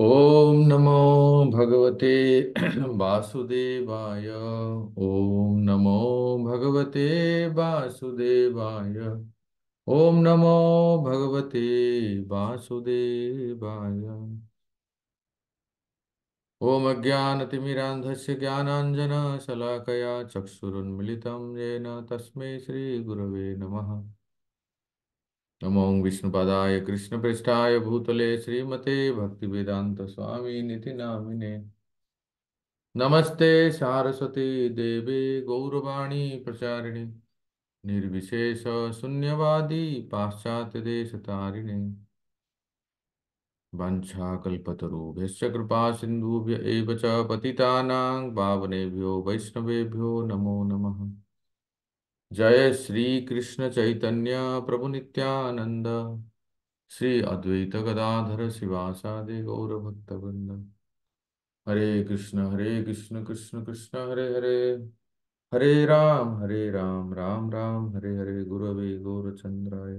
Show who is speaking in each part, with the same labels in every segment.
Speaker 1: ओम नमो भगवते वासुदेवाय। ओम नमो भगवते वासुदेवाय। ओम नमो भगवते वासुदेवाय। ओम अज्ञानतिमिरान्धस्य ज्ञानाञ्जनशलाकया चक्षुरुन्मिलितं येन तस्मै श्रीगुरवे नमः। नमो विष्णुपादाय कृष्णप्रेष्ठाय भूतले श्रीमते भक्तिवेदांत स्वामी निति नामिने। नमस्ते सारस्वती देवे गौरवाणी प्रचारिणे निर्विशेष शून्यवादी पाश्चात्य देश तारिणे। वंशाकल्पतरुभ्यश्च कृपा सिन्धुभ्य एव च पतितानां पावनेभ्यो वैष्णवेभ्यो नमो नमः। जय श्री कृष्ण चैतन्य प्रभु नित्यानंद श्री अद्वैत गदाधर शिवासादि गौर भक्तवृंद। हरे कृष्ण कृष्ण कृष्ण हरे हरे, हरे राम राम राम हरे हरे। गुरवे गौरचंद्राय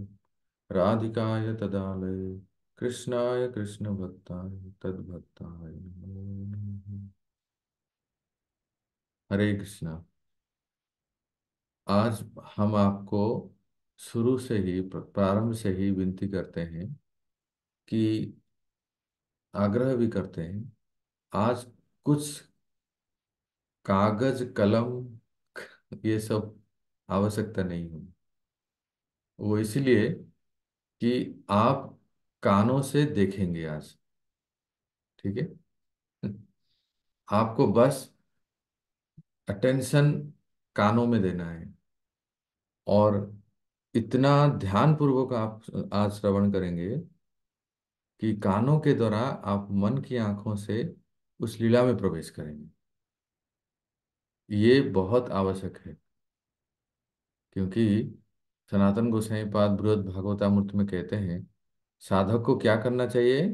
Speaker 1: राधिकाय तदालये कृष्णाय कृष्ण भक्ताय तद्भक्ताय नमो नमः। हरे कृष्णा। आज हम आपको शुरू से ही प्रारंभ से ही विनती करते हैं कि आग्रह भी करते हैं। आज कुछ कागज कलम ये सब आवश्यकता नहीं है। वो इसलिए कि आप कानों से देखेंगे आज। ठीक है। आपको बस अटेंशन कानों में देना है और इतना ध्यान पूर्वक आप आज श्रवण करेंगे कि कानों के द्वारा आप मन की आंखों से उस लीला में प्रवेश करेंगे। ये बहुत आवश्यक है क्योंकि सनातन गोसाई पाद बृहद भागवतामृत में कहते हैं साधक को क्या करना चाहिए।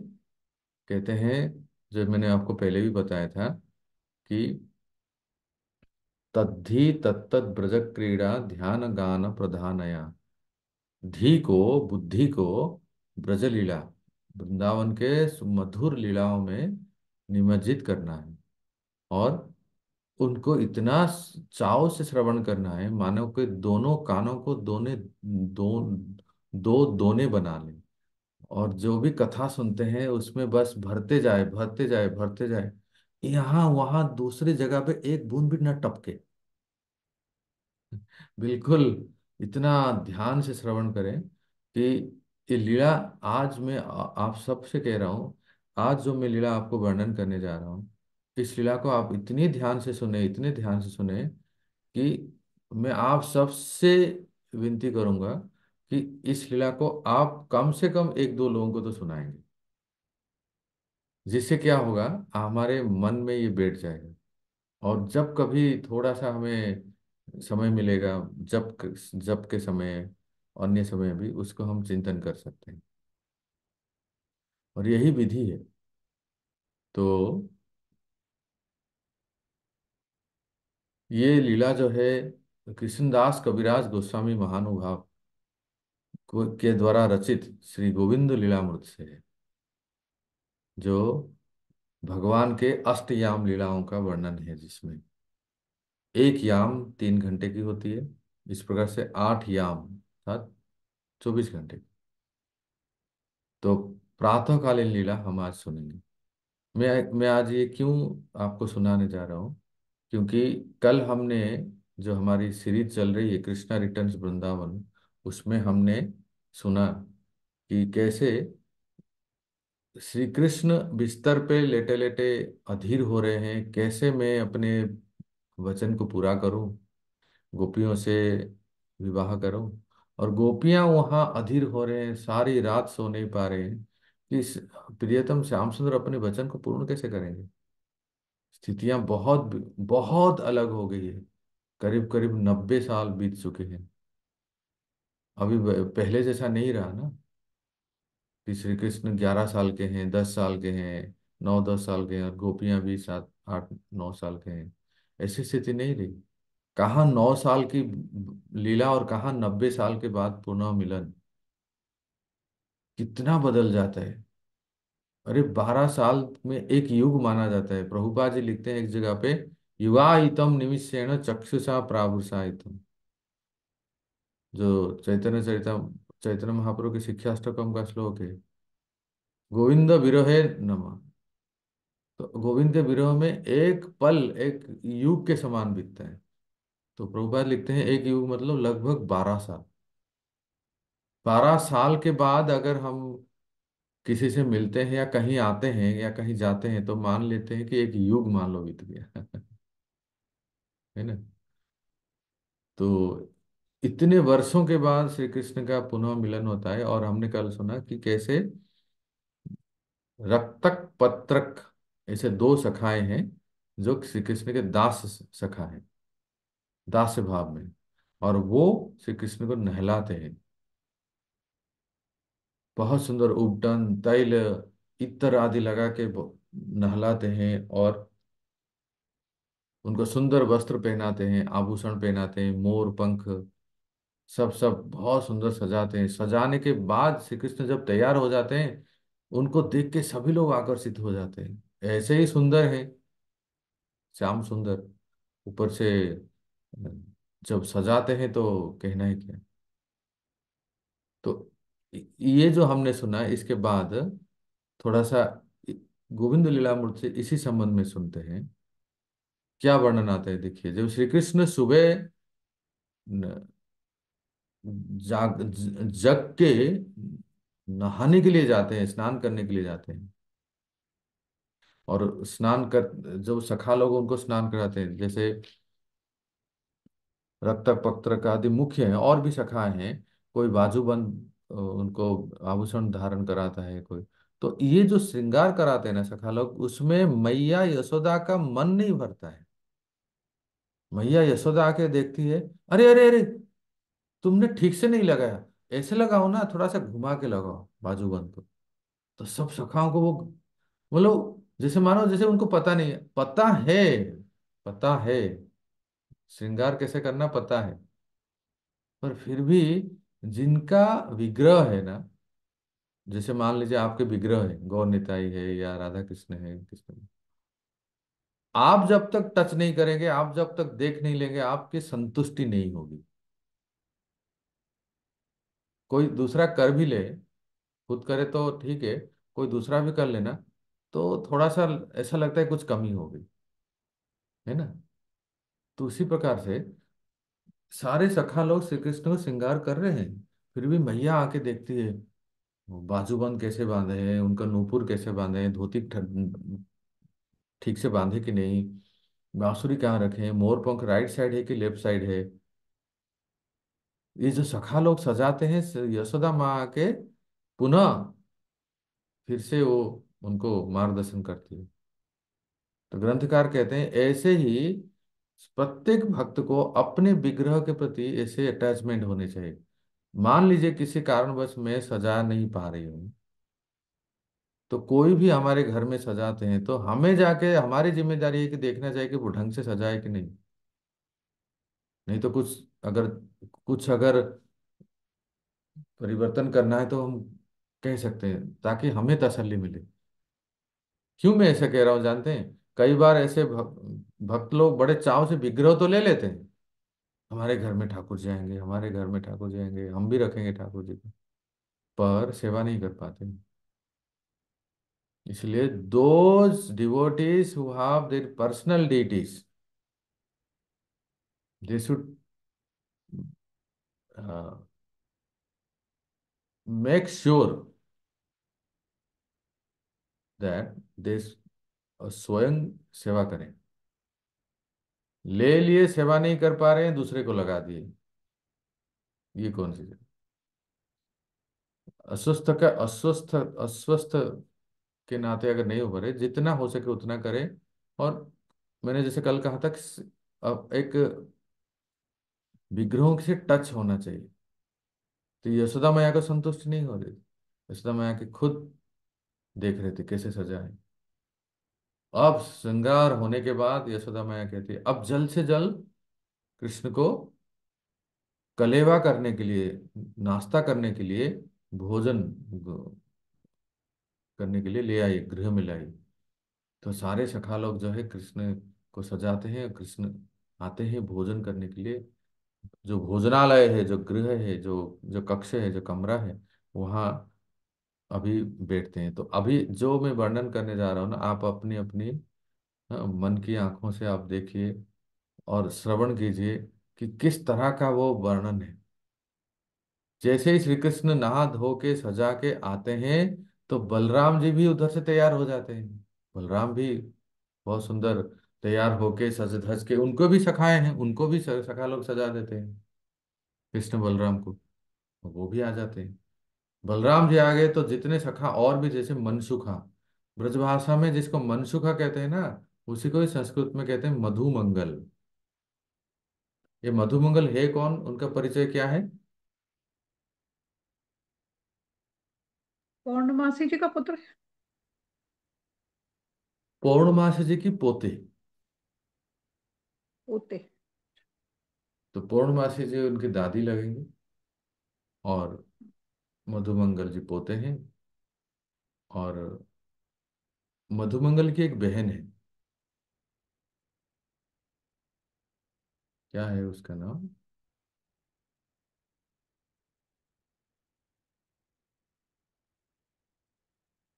Speaker 1: कहते हैं, जो मैंने आपको पहले भी बताया था कि तद्धि तत्त ब्रज क्रीड़ा ध्यान गान प्रधानया। धी को, बुद्धि को ब्रज लीला, वृंदावन के मधुर लीलाओं में निमज्जित करना है और उनको इतना चाव से श्रवण करना है मानो कि दोनों कानों को दो दोने बना ले। और जो भी कथा सुनते हैं उसमें बस भरते जाए भरते जाए भरते जाए, यहाँ वहां दूसरी जगह पे एक बूंद भी न टपके। बिल्कुल इतना ध्यान से श्रवण करें कि ये लीला आज मैं आप सबसे कह रहा हूँ। आज जो मैं लीला आपको वर्णन करने जा रहा हूँ, इस लीला को आप इतनी ध्यान से सुने, इतने ध्यान से सुने कि मैं आप सबसे विनती करूंगा कि इस लीला को आप कम से कम एक दो लोगों को तो सुनाएंगे। जिससे क्या होगा, हमारे मन में ये बैठ जाएगा और जब कभी थोड़ा सा हमें समय मिलेगा, जब के समय, अन्य समय भी उसको हम चिंतन कर सकते हैं और यही विधि है। तो ये लीला जो है कृष्णदास कविराज गोस्वामी महानुभाव के द्वारा रचित श्री गोविंद लीलामृत से है, जो भगवान के अष्टयाम लीलाओं का वर्णन है, जिसमें एक याम 3 घंटे की होती है। इस प्रकार से 8 याम अर्थात 24 घंटे। तो प्रातःकालीन लीला हम आज सुनेंगे। मैं आज ये क्यों आपको सुनाने जा रहा हूँ, क्योंकि कल हमने जो हमारी सीरीज चल रही है कृष्णा रिटर्न्स वृंदावन, उसमें हमने सुना कि कैसे श्री कृष्ण बिस्तर पे लेटे लेटे अधीर हो रहे हैं, कैसे मैं अपने वचन को पूरा करूं, गोपियों से विवाह करूं। और गोपियां वहां अधीर हो रहे हैं, सारी रात सो नहीं पा रहे हैं कि प्रियतम श्याम सुंदर अपने वचन को पूर्ण कैसे करेंगे। स्थितियां बहुत बहुत अलग हो गई है। करीब करीब 90 साल बीत चुके हैं। अभी पहले जैसा नहीं रहा ना कि श्री कृष्ण 11 साल के हैं, 10 साल के हैं, 9-10 साल के हैं और गोपियां भी 7-8-9 साल के हैं। ऐसी स्थिति नहीं रही। कहाँ 9 साल की लीला और कहाँ 90 साल के बाद पुनः मिलन, कितना बदल जाता है। अरे 12 साल में एक युग माना जाता है। प्रभुपाद जी लिखते हैं एक जगह पे, युगाइतम निमिषेण चक्षुषा प्रावुर्षाइतम। जो चैतन्य चरितम, चैतन्य महाप्रभु के शिक्षाष्टकम का श्लोक है, गोविंद विरहे नमः। तो गोविंद के विरह में एक पल एक युग के समान बीतता है। तो प्रभुपाद लिखते हैं एक युग मतलब लगभग 12 साल। 12 साल के बाद अगर हम किसी से मिलते हैं या कहीं आते हैं या कहीं जाते हैं तो मान लेते हैं कि एक युग मान लो बीत गया। है ना। तो इतने वर्षों के बाद श्री कृष्ण का पुनः मिलन होता है। और हमने कल सुना कि कैसे रक्तक पत्रक ऐसे दो सखाए हैं जो श्री कृष्ण के दास सखा है, दास्य भाव में। और वो श्री कृष्ण को नहलाते हैं, बहुत सुंदर उपटन तैल इत्र आदि लगा के नहलाते हैं। और उनको सुंदर वस्त्र पहनाते हैं, आभूषण पहनाते हैं, मोर पंख सब सब बहुत सुंदर सजाते हैं। सजाने के बाद श्री कृष्ण जब तैयार हो जाते हैं, उनको देख के सभी लोग आकर्षित हो जाते हैं। ऐसे ही सुंदर है श्याम सुंदर। ऊपर से जब सजाते हैं तो कहना ही क्या। तो ये जो हमने सुना है, इसके बाद थोड़ा सा गोविंद लीलामृत से इसी संबंध में सुनते हैं। क्या वर्णन आता है देखिए। जब श्री कृष्ण सुबह जग के नहाने के लिए जाते हैं, स्नान करने के लिए जाते हैं। और स्नान कर, जो सखा लोग उनको स्नान कराते हैं, जैसे रक्तक पत्रक आदि मुख्य हैं, और भी सखाए हैं। कोई बाजूबंद उनको आभूषण धारण कराता है कोई। तो ये जो श्रृंगार कराते हैं ना सखा लोग, उसमें मैया यशोदा का मन नहीं भरता है। मैया यशोदा आके देखती है, अरे अरे अरे, तुमने ठीक से नहीं लगाया, ऐसे लगाओ ना, थोड़ा सा घुमा के लगाओ बाजूबंद को। तो सब सखाओं को वो, मतलब जैसे मानो जैसे उनको पता नहीं है। पता है, पता है श्रृंगार कैसे करना पता है। पर फिर भी जिनका विग्रह है ना, जैसे मान लीजिए आपके विग्रह है, गौर निताई है या राधा कृष्ण है कृष्ण, आप जब तक टच नहीं करेंगे, आप जब तक देख नहीं लेंगे, आपकी संतुष्टि नहीं होगी। कोई दूसरा कर भी ले, खुद करे तो ठीक है, कोई दूसरा भी कर लेना, तो थोड़ा सा ऐसा लगता है कुछ कमी हो गई, है ना। तो उसी प्रकार से सारे सखा लोग श्री कृष्ण को श्रृंगार कर रहे हैं, फिर भी मैया आके देखती है वो बाजूबंद कैसे बांधे हैं, उनका नूपुर कैसे बांधे हैं, धोती ठीक से बांधे कि नहीं, बांसुरी कहाँ रखे हैं, मोर पंख राइट साइड है कि लेफ्ट साइड है। ये जो सखा लोग सजाते हैं, यशोदा माँ आके पुनः फिर से वो उनको मार्गदर्शन करती है। तो ग्रंथकार कहते हैं ऐसे ही प्रत्येक भक्त को अपने विग्रह के प्रति ऐसे अटैचमेंट होने चाहिए। मान लीजिए किसी कारणवश मैं सजा नहीं पा रही हूँ, तो कोई भी हमारे घर में सजाते हैं तो हमें जाके हमारी जिम्मेदारी है कि देखना चाहिए कि वो ढंग से सजाए कि नहीं। नहीं तो कुछ अगर परिवर्तन करना है तो हम कह सकते हैं, ताकि हमें तसल्ली मिले। क्यों मैं ऐसा कह रहा हूँ जानते हैं, कई बार ऐसे भक्त लोग बड़े चाव से विग्रह तो ले लेते हैं, हमारे घर में ठाकुर जी आएंगे, हमारे घर में ठाकुर जी आएंगे, हम भी रखेंगे ठाकुर जी को, पर सेवा नहीं कर पाते। इसलिए those devotees who have their personal deities, they should make sure that they स्वयं सेवा करें। ले लिए, सेवा नहीं कर पा रहे हैं, दूसरे को लगा दिए, ये कौन सी है? अस्वस्थ अस्वस्थ के नाते अगर नहीं उभरे, जितना हो सके उतना करें। और मैंने जैसे कल कहा था कि अब एक विग्रहों से टच होना चाहिए। तो यशोदा मैया को संतुष्टि नहीं हो रही थी, यशोदा मैया के खुद देख रहे थे कैसे सजाए। अब श्रृंगार होने के बाद यशोदा मैया कहती है अब जल्द से जल्द कृष्ण को कलेवा करने के लिए, नाश्ता करने के लिए भोजन करने के लिए ले आई, गृह में लाई। तो सारे सखा लोग जो है कृष्ण को सजाते हैं, कृष्ण आते हैं भोजन करने के लिए। जो भोजनालय है, जो गृह है, जो जो कक्ष है, जो कमरा है, वहाँ अभी बैठते हैं। तो अभी जो मैं वर्णन करने जा रहा हूँ ना, आप अपनी अपनी मन की आंखों से आप देखिए और श्रवण कीजिए कि किस तरह का वो वर्णन है। जैसे ही श्री कृष्ण नहा धो के सजा के आते हैं, तो बलराम जी भी उधर से तैयार हो जाते हैं। बलराम भी बहुत सुंदर तैयार होके सज धज के, उनको भी सखाए हैं, उनको भी सखा लोग सजा देते हैं कृष्ण बलराम को, वो भी आ जाते हैं। बलराम जी आ गए तो जितने सखा और भी, जैसे मनसुखा, ब्रजभाषा में जिसको मनसुखा कहते हैं ना, उसी को ही संस्कृत में कहते हैं मधुमंगल। ये मधुमंगल है कौन, उनका परिचय क्या है?
Speaker 2: पौर्णमासी जी का पुत्र।
Speaker 1: पौर्णमासी जी की पोते।
Speaker 2: पोते।
Speaker 1: तो पूर्णमासी जी उनकी दादी लगेंगे, और मधुमंगल जी पोते हैं। और मधुमंगल की एक बहन है, क्या है उसका नाम?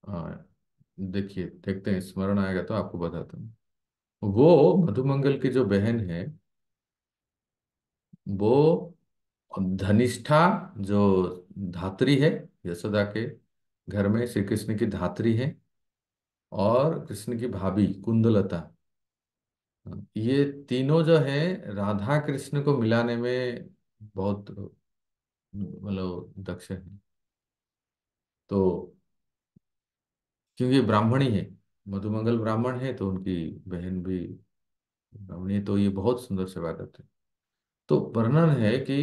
Speaker 1: हाँ, देखिए, देखते हैं, स्मरण आएगा तो आपको बताता हूँ। वो मधुमंगल की जो बहन है, वो धनिष्ठा, जो धात्री है, यशोदा के घर में श्री कृष्ण की धात्री है, और कृष्ण की भाभी कुंदलता, ये तीनों जो है राधा कृष्ण को मिलाने में बहुत मतलब दक्ष है। तो क्योंकि ब्राह्मणी है, मधुमंगल ब्राह्मण है, तो उनकी बहन भी ब्राह्मणी है, तो ये बहुत सुंदर सेवा करते हैं। तो वर्णन है कि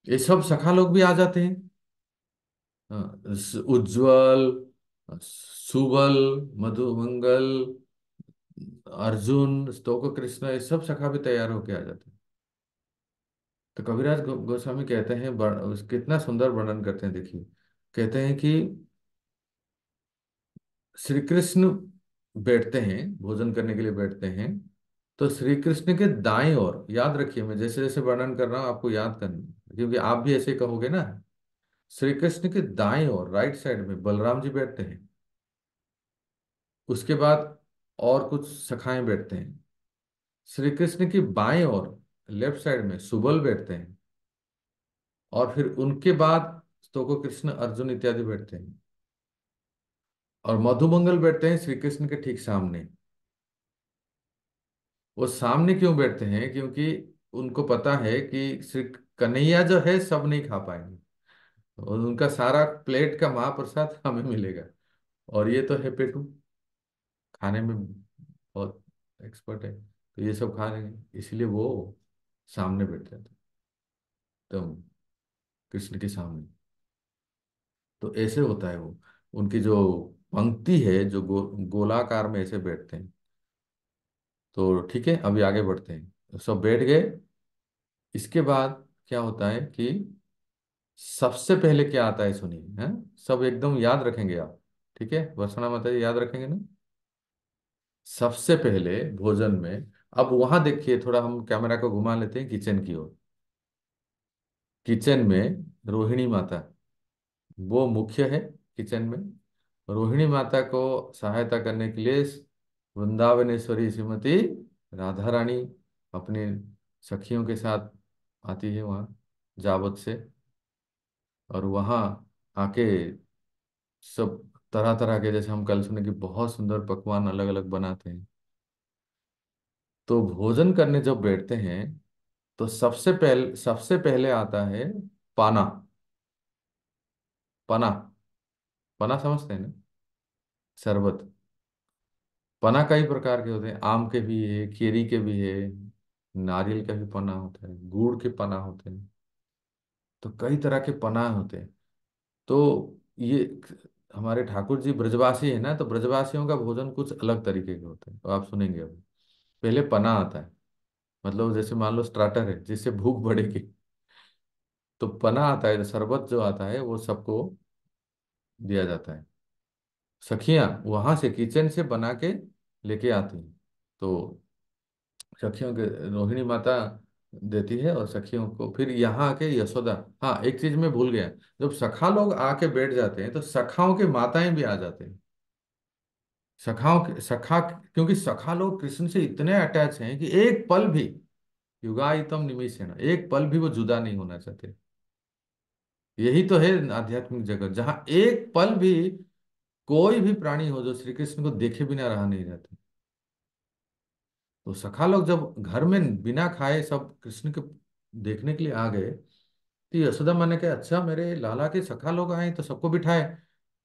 Speaker 1: ये सब सखा लोग भी आ जाते हैं। उज्ज्वल, सुबल, मधुमंगल, अर्जुन, स्तोक कृष्ण, ये सब सखा भी तैयार होके आ जाते हैं। तो कविराज गोस्वामी कहते हैं, कितना सुंदर वर्णन करते हैं, देखिए। कहते हैं कि श्री कृष्ण बैठते हैं, भोजन करने के लिए बैठते हैं। तो श्री कृष्ण के दाएं ओर, याद रखिए, मैं जैसे जैसे वर्णन कर रहा हूं आपको याद करना है, क्योंकि आप भी ऐसे कहोगे ना। श्री कृष्ण के दाएं ओर, राइट साइड में बलराम जी बैठते हैं। उसके बाद और कुछ सखाएं बैठते हैं। श्री कृष्ण की बाएं ओर, लेफ्ट साइड में सुबल बैठते हैं। और फिर उनके बाद स्तोको कृष्ण, अर्जुन इत्यादि बैठते हैं। और मधुमंगल बैठते हैं श्री कृष्ण के ठीक सामने। वो सामने क्यों बैठते हैं? क्योंकि उनको पता है कि श्री कन्हैया जो है सब नहीं खा पाएंगे, और उनका सारा प्लेट का महाप्रसाद हमें मिलेगा। और ये तो है पेटू, खाने में बहुत एक्सपर्ट है, तो ये सब खा लेंगे, इसलिए वो सामने बैठ जाते हैं, तो कृष्ण के सामने। तो ऐसे होता है वो, उनकी जो पंक्ति है, जो गोलाकार में ऐसे बैठते हैं। तो ठीक है, अभी आगे बढ़ते हैं। तो सब बैठ गए। इसके बाद क्या होता है कि सबसे पहले क्या आता है सुनिए, हैं? सब एकदम याद रखेंगे आप, ठीक है? वर्षणा माता जी याद रखेंगे ना? सबसे पहले भोजन में, अब वहां देखिए, थोड़ा हम कैमरा को घुमा लेते हैं किचन की ओर। किचन में रोहिणी माता, वो मुख्य है किचन में। रोहिणी माता को सहायता करने के लिए वृंदावनेश्वरी श्रीमती राधा रानी अपने सखियों के साथ आती है वहाँ, जावत से। और वहाँ आके सब तरह तरह के, जैसे हम कल सुने कि बहुत सुंदर पकवान अलग अलग बनाते हैं। तो भोजन करने जब बैठते हैं, तो सबसे पहले आता है पाना। पना, पना समझते हैं ना? शरबत। पना कई प्रकार के होते हैं, आम के भी है, केरी के भी है, नारियल का भी पना होता है, गुड़ के पना होते हैं। तो कई तरह के पना होते हैं। तो ये हमारे ठाकुर जी ब्रजवासी है ना, तो ब्रजवासियों का भोजन कुछ अलग तरीके के होते हैं, तो आप सुनेंगे अब। पहले पना आता है, मतलब जैसे मान लो स्टार्टर है, जिससे भूख बढ़ेगी। तो पना आता है, शरबत जो आता है वो सबको दिया जाता है। सखियां वहां से किचन से बना के लेके आती हैं। तो सखियों के रोहिणी माता देती है, और सखियों को फिर यहाँ आके यशोदा। हाँ, एक चीज मैं भूल गया। जब सखा लोग आके बैठ जाते हैं तो सखाओं के माताएं भी आ जाते हैं। सखाओं के सखा, क्योंकि सखा लोग कृष्ण से इतने अटैच हैं कि एक पल भी, युगायतम निमिषेण, एक पल भी वो जुदा नहीं होना चाहते। यही तो है आध्यात्मिक जगत, जहां एक पल भी कोई भी प्राणी हो जो श्री कृष्ण को देखे बिना रहा नहीं जाता। तो सखा लोग जब घर में बिना खाए सब कृष्ण के देखने के लिए आ गए, तो यशोदा माँ ने कहा, अच्छा मेरे लाला के सखा लोग आए तो सबको बिठाए।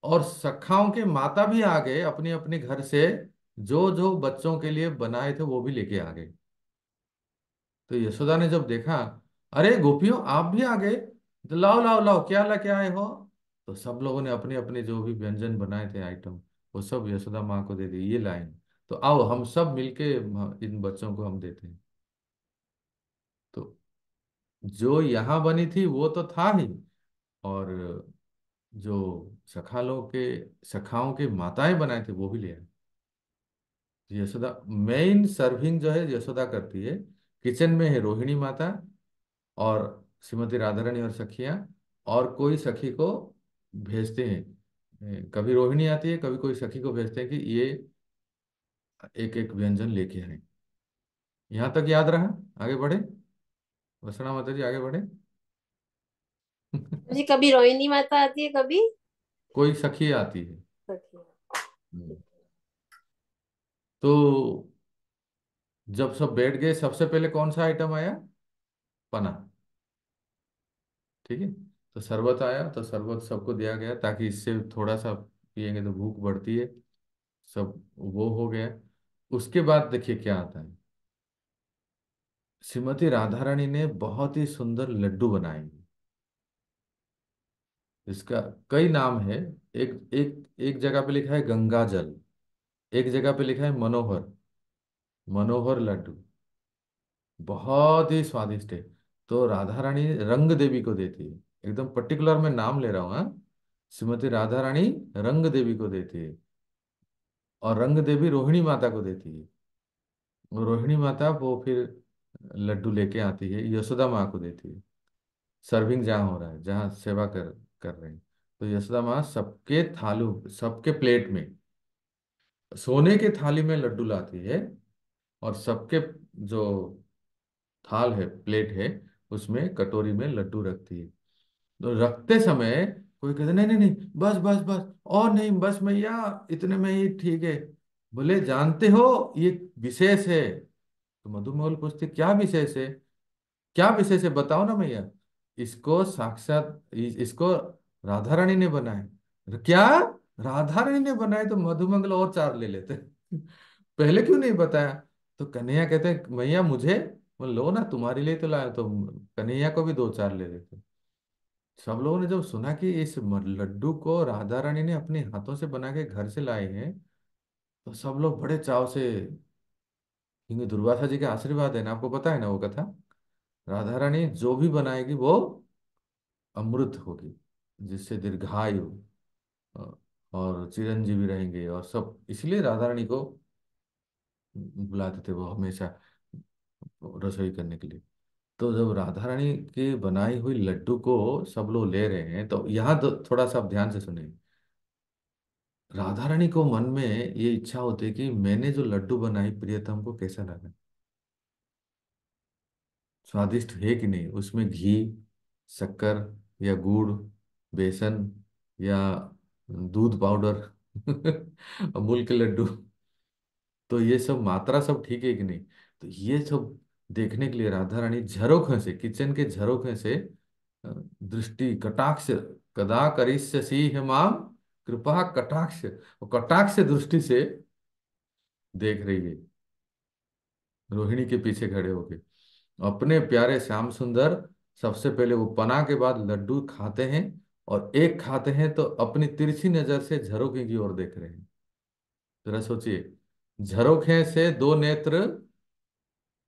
Speaker 1: और सखाओं के माता भी आ गए अपने अपने घर से, जो जो बच्चों के लिए बनाए थे वो भी लेके आ गए। तो यशोदा ने जब देखा, अरे गोपियों आप भी आ गए, तो लाओ लाओ लाओ, क्या ला क्या आए हो। तो सब लोगों ने अपने अपने जो भी व्यंजन बनाए थे आइटम, वो सब यशोदा माँ को दे दिए, ये लाइन। तो आओ हम सब मिलके इन बच्चों को हम देते हैं। तो जो यहाँ बनी थी वो तो था ही, और जो सखाओं के माताएं बनाए थे वो भी ले आए। यशोदा मेन सर्विंग जो है यशोदा करती है। किचन में है रोहिणी माता और श्रीमती राधा रानी और सखियां, और कोई सखी को भेजते हैं। कभी रोहिणी आती है, कभी कोई सखी को भेजते हैं कि ये एक एक व्यंजन लेके आए। यहाँ तक याद रहा? आगे बढ़े, वसना माता जी आगे बढ़े।
Speaker 2: जी, कभी रोहिणी माता आती है, कभी
Speaker 1: कोई सखी आती है।
Speaker 2: सखी।
Speaker 1: हम्म। तो जब सब बैठ गए, सबसे पहले कौन सा आइटम आया? पना। ठीक है। तो शरबत आया, तो शरबत सबको दिया गया, ताकि इससे थोड़ा सा पिएंगे तो भूख बढ़ती है। सब वो हो गया। उसके बाद देखिए क्या आता है। श्रीमती राधा रानी ने बहुत ही सुंदर लड्डू बनाए हैं। इसका कई नाम है। एक एक एक जगह पे लिखा है गंगा जल, एक जगह पे लिखा है मनोहर, मनोहर लड्डू। बहुत ही स्वादिष्ट है। तो राधा रानी रंग देवी को देती है, एकदम पर्टिकुलर मैं नाम ले रहा हूँ, हाँ। श्रीमती राधा रानी रंग देवी को देती है, और रंग देवी रोहिणी माता को देती है। और रोहिणी माता वो फिर लड्डू लेके आती है, यशोदा माँ को देती है। सर्विंग जहाँ हो रहा है, जहाँ सेवा कर रहे हैं, तो यशोदा माँ सबके थालू, सबके प्लेट में, सोने के थाली में लड्डू लाती है, और सबके जो थाल है, प्लेट है, उसमें कटोरी में लड्डू रखती है। तो रखते समय कोई कहते नहीं नहीं नहीं, बस बस बस, और नहीं, बस मैया इतने में ही ठीक है। बोले जानते हो ये विशेष है। तो मधुमोल पूछते क्या विशेष है, क्या विशेष है बताओ ना मैया। इसको साक्षात इसको राधा रानी ने बनाया। क्या, राधा रानी ने बनाए? तो मधुमंगल और चार ले लेते। पहले क्यों नहीं बताया? तो कन्हैया कहते मैया मुझे, बोले लो ना, तुम्हारे लिए तो लाया, तो कन्हैया को भी दो चार ले लेते। सब लोगों ने जब सुना कि इस लड्डू को राधा रानी ने अपने हाथों से बना के घर से लाए हैं, तो सब लोग बड़े चाव से, क्योंकि दुर्वासा जी के आशीर्वाद है ना, आपको पता है ना वो कथा। राधा रानी जो भी बनाएगी वो अमृत होगी, जिससे दीर्घायु अ, और चिरंजीवी रहेंगे, और सब इसलिए राधा रानी को बुलाते थे वो हमेशा रसोई करने के लिए। तो जब राधा रानी की बनाई हुई लड्डू को सब लोग ले रहे हैं, तो यहाँ तो थोड़ा सा आप ध्यान से सुनिए। राधा रानी को मन में ये इच्छा होती है कि मैंने जो लड्डू बनाई प्रियतम को कैसा लगा, स्वादिष्ट है कि नहीं, उसमें घी, शक्कर या गुड़, बेसन या दूध पाउडर, अमूल के लड्डू, तो ये सब मात्रा सब ठीक है कि नहीं। तो ये सब देखने के लिए राधा रानी झरोखे से, किचन के झरोखे से दृष्टि कटाक्ष, कदा करिष्यसि माम कृपा कटाक्ष, और कटाक्ष दृष्टि से देख रही है, रोहिणी के पीछे खड़े होके अपने प्यारे श्याम सुंदर। सबसे पहले वो पना के बाद लड्डू खाते हैं, और एक खाते हैं तो अपनी तिरछी नजर से झरोखे की ओर देख रहे हैं। जरा सोचिए, झरोखे से दो नेत्र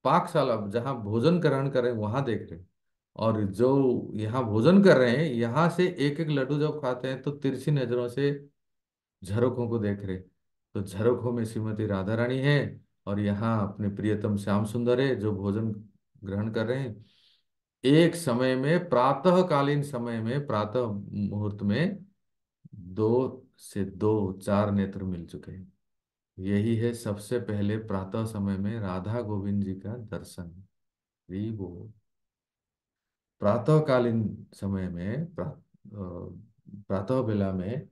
Speaker 1: पाकशाला जहां भोजन ग्रहण कर रहे हैं वहां देख रहे हैं, और जो यहाँ भोजन कर रहे हैं यहाँ से एक एक लड्डू जब खाते हैं तो तिरछी नजरों से झरोखों को देख रहे, तो झरोखों में श्रीमती राधा रानी है, और यहाँ अपने प्रियतम श्याम सुंदर है जो भोजन ग्रहण कर रहे हैं। एक समय में, प्रातःकालीन समय में, प्रातः मुहूर्त में दो से दो चार नेत्र मिल चुके हैं। यही है सबसे पहले प्रातः समय में राधा गोविंद जी का दर्शन। ये वो प्रातःकालीन समय में प्रातः बेला में,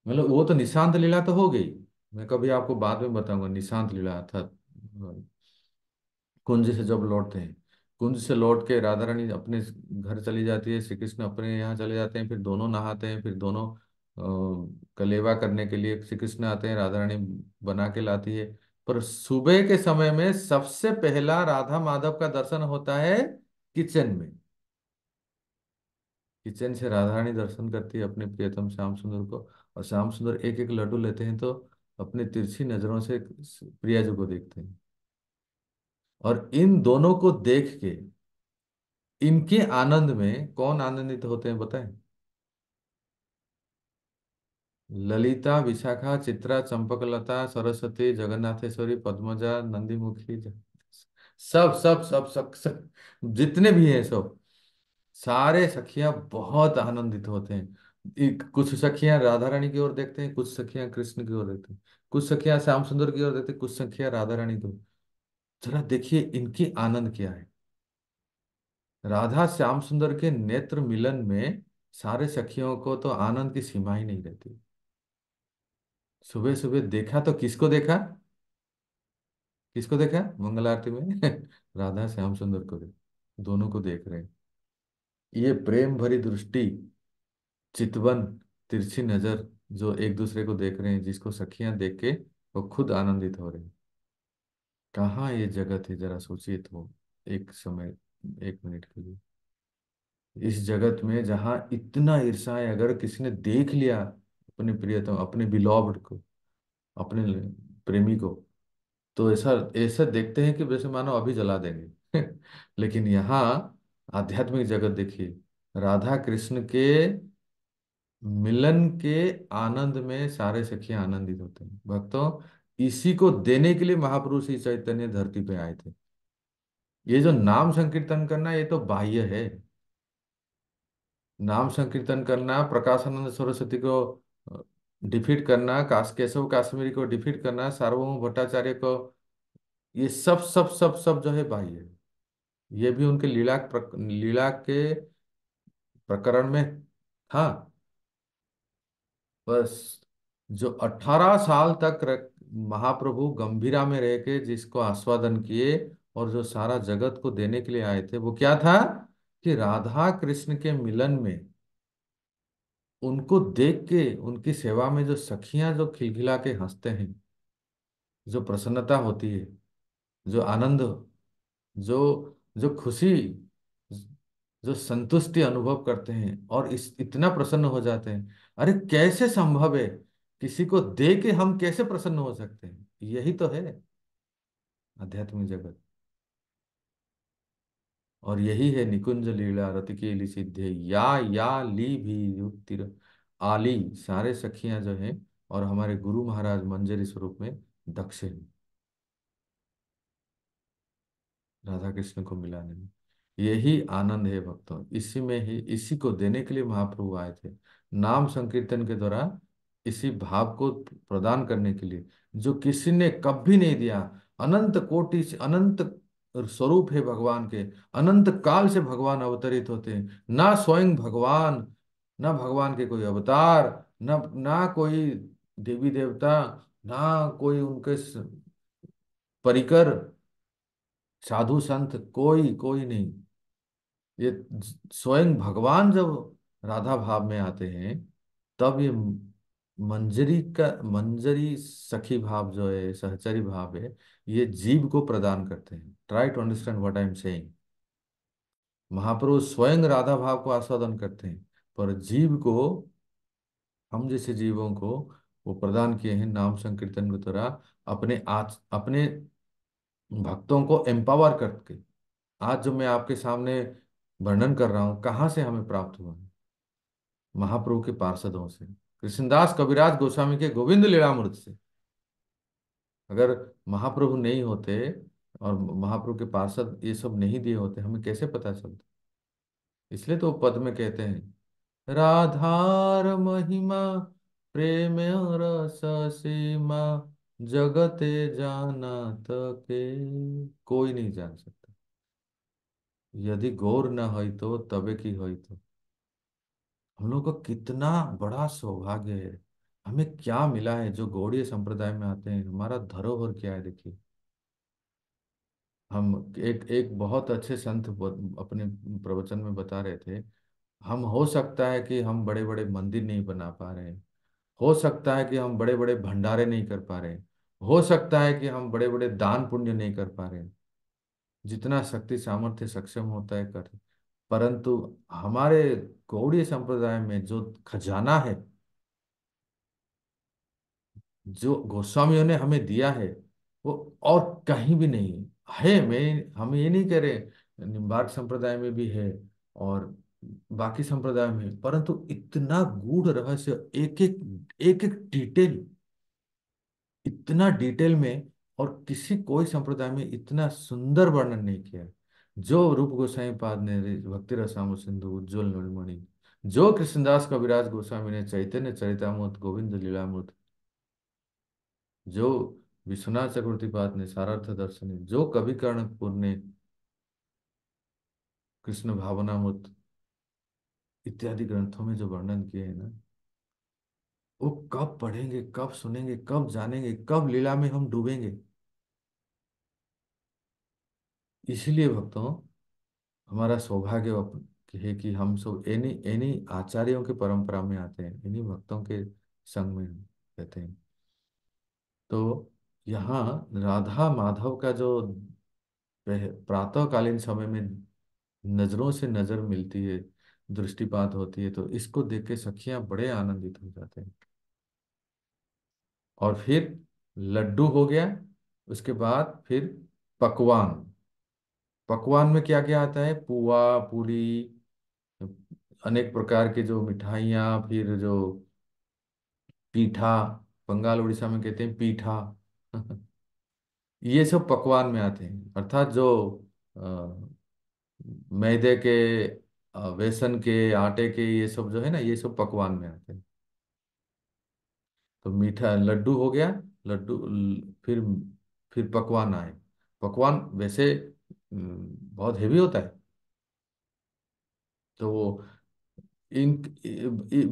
Speaker 1: मतलब वो तो निशांत लीला तो हो गई। मैं कभी आपको बाद में बताऊंगा निशांत लीला अर्थात कुंज से जब लौटते हैं, कुंज से लौट के राधा रानी अपने घर चली जाती है, श्री कृष्ण अपने यहाँ चले जाते हैं, फिर दोनों नहाते हैं, फिर दोनों कलेवा करने के लिए श्री कृष्ण आते हैं, राधा रानी बना के लाती है। पर सुबह के समय में सबसे पहला राधा माधव का दर्शन होता है किचन में। किचन से राधा रानी दर्शन करती है अपने प्रियतम श्याम सुंदर को, और श्याम सुंदर एक एक लड्डू लेते हैं तो अपनी तिरछी नजरों से प्रिया जी को देखते हैं। और इन दोनों को देख के, इनके आनंद में कौन आनंदित होते हैं बताएं? ललिता, विशाखा, चित्रा, चंपकलता, सरस्वती, जगन्नाथेश्वरी, पद्मजा, नंदीमुखी, सब सब सब सब सब जितने भी हैं सब, सारे सखियां बहुत आनंदित होते हैं। कुछ सखियां राधा रानी की ओर देखते हैं, कुछ सखियां कृष्ण की ओर देखते हैं, कुछ सखियां श्याम सुंदर की ओर देखते हैं, कुछ सखियां राधा रानी की ओर। जरा देखिए इनकी आनंद क्या है। राधा श्याम सुंदर के नेत्र मिलन में सारे सखियों को तो आनंद की सीमा ही नहीं रहती। सुबह सुबह देखा तो किसको देखा? किसको देखा मंगल आरती में? राधा श्याम सुंदर को देखा, दोनों को देख रहे हैं। ये प्रेम भरी दृष्टि, चितवन, तिरछी नजर, जो एक दूसरे को देख रहे हैं, जिसको सखियां देख के वो खुद आनंदित हो रहे हैं। कहाँ ये जगत है, जरा सोचिए तो एक समय, एक मिनट के लिए। इस जगत में जहाँ इतना ईर्ष्या है, अगर किसी ने देख लिया अपने प्रियतम, अपने बिलॉव्ड को, अपने प्रेमी को, तो ऐसा ऐसा देखते हैं कि जैसे मानो अभी जला देंगे। लेकिन यहाँ आध्यात्मिक जगत देखिए, राधा कृष्ण के मिलन के आनंद में सारे सखियां आनंदित होते हैं। भक्तों, इसी को देने के लिए महापुरुष श्री चैतन्य धरती पे आए थे। ये जो नाम संकीर्तन करना, ये तो बाह्य है। नाम संकीर्तन करना, प्रकाशानंद सरस्वती को डिफीट करना, केशव काश्मीरी को डिफीट करना, सार्वभौम भट्टाचार्य को, ये सब सब सब सब जो है बाह्य है। ये भी उनके लीला के प्रकरण में था। बस जो 18 साल तक महाप्रभु गंभीरा में रह के जिसको आस्वादन किए, और जो सारा जगत को देने के लिए आए थे, वो क्या था कि राधा कृष्ण के मिलन में उनको देख के, उनकी सेवा में जो सखियां जो खिलखिला के हंसते हैं, जो प्रसन्नता होती है, जो आनंद, जो जो खुशी, जो संतुष्टि अनुभव करते हैं, और इस इतना प्रसन्न हो जाते हैं। अरे कैसे संभव है? किसी को दे के हम कैसे प्रसन्न हो सकते हैं? यही तो है आध्यात्मिक जगत। और यही है निकुंज लीला रति की ली सिद्धे, या ली भी युक्तिर आली, सारे सखियां जो हैं, और हमारे गुरु महाराज मंजरी स्वरूप में दक्ष हैं राधा कृष्ण को मिलाने में। यही आनंद है भक्तों, इसी में ही, इसी को देने के लिए महाप्रभु आए थे। नाम संकीर्तन के द्वारा इसी भाव को प्रदान करने के लिए, जो किसी ने कभी नहीं दिया। अनंत कोटि से अनंत स्वरूप है भगवान के, अनंत काल से भगवान अवतरित होते हैं, ना स्वयं भगवान, ना भगवान के कोई अवतार, ना ना कोई देवी देवता, ना कोई उनके परिकर, साधु संत, कोई कोई नहीं। ये स्वयं भगवान जब राधा भाव में आते हैं, तब ये मंजरी सखी भाव जो है, सहचरी भाव है, ये जीव को प्रदान करते हैं। Try to understand what I am saying. महाप्रभु स्वयं राधा भाव को आस्वादन करते हैं, पर जीव को, हम जैसे जीवों को वो प्रदान किए हैं नाम संकीर्तन के द्वारा, अपने भक्तों को एम्पावर करके। आज जो मैं आपके सामने वर्णन कर रहा हूं, कहाँ से हमें प्राप्त हुआ है? महाप्रभु के पार्षदों से। कृष्णदास कविराज गोस्वामी के गोविंद लीलामृत से। अगर महाप्रभु नहीं होते और महाप्रभु के पार्षद ये सब नहीं दिए होते, हमें कैसे पता चलता? इसलिए तो पद में कहते हैं, राधार महिमा प्रेम रस सीमा, जगते जानत के कोई नहीं जान सकता। यदि गौर न होई तो तबे की होई तो। हम लोग का कितना बड़ा सौभाग्य है। हमें क्या मिला है जो गौड़ीय संप्रदाय में आते हैं, हमारा धरोहर क्या है देखिए। हम एक एक बहुत अच्छे संत अपने प्रवचन में बता रहे थे, हम हो सकता है कि हम बड़े बड़े मंदिर नहीं बना पा रहे हैं, हो सकता है कि हम बड़े बड़े भंडारे नहीं कर पा रहे हैं, हो सकता है कि हम बड़े बड़े दान पुण्य नहीं कर पा रहे हैं, जितना शक्ति सामर्थ्य सक्षम होता है कर, परंतु हमारे गौड़ीय संप्रदाय में जो खजाना है, जो गोस्वामियों ने हमें दिया है, वो और कहीं भी नहीं है। मैं हम ये नहीं कह रहे, निम्बार्क संप्रदाय में भी है और बाकी संप्रदाय में है, परंतु इतना गूढ़ रहस्य, एक एक डिटेल, इतना डिटेल में, और किसी कोई संप्रदाय में इतना सुंदर वर्णन नहीं किया है। जो रूप गोसाई पाद ने भक्ति रसामृत सिंधु उज्ज्वल नीलमणि, जो कृष्णदास कविराज गोस्वामी ने चैतन्य चरितामृत गोविंद लीलामृत, जो विश्वनाथ चक्रवर्ती पाद ने सारार्थ दर्शन, जो कवि कर्णपुर ने कृष्ण भावनामृत इत्यादि ग्रंथों में जो वर्णन किए हैं ना, वो कब पढ़ेंगे, कब सुनेंगे, कब जानेंगे, कब लीला में हम डूबेंगे। इसलिए भक्तों, हमारा सौभाग्य है कि हम सब इन्हीं इन्हीं आचार्यों की परंपरा में आते हैं, इन्हीं भक्तों के संग में रहते हैं। तो यहाँ राधा माधव का जो प्रातःकालीन समय में नजरों से नजर मिलती है, दृष्टिपात होती है, तो इसको देख के सखियां बड़े आनंदित हो जाते हैं। और फिर लड्डू हो गया, उसके बाद फिर पकवान। पकवान में क्या क्या आता है? पुआ, पूरी, अनेक प्रकार के जो मिठाइयाँ, फिर जो पीठा, बंगाल उड़ीसा में कहते हैं पीठा ये सब पकवान में आते हैं, अर्थात जो अ, मैदे के, बेसन के, आटे के, ये सब जो है ना, ये सब पकवान में आते हैं। तो मीठा लड्डू हो गया, लड्डू फिर पकवान आए। पकवान वैसे बहुत हेवी होता है, तो वो इन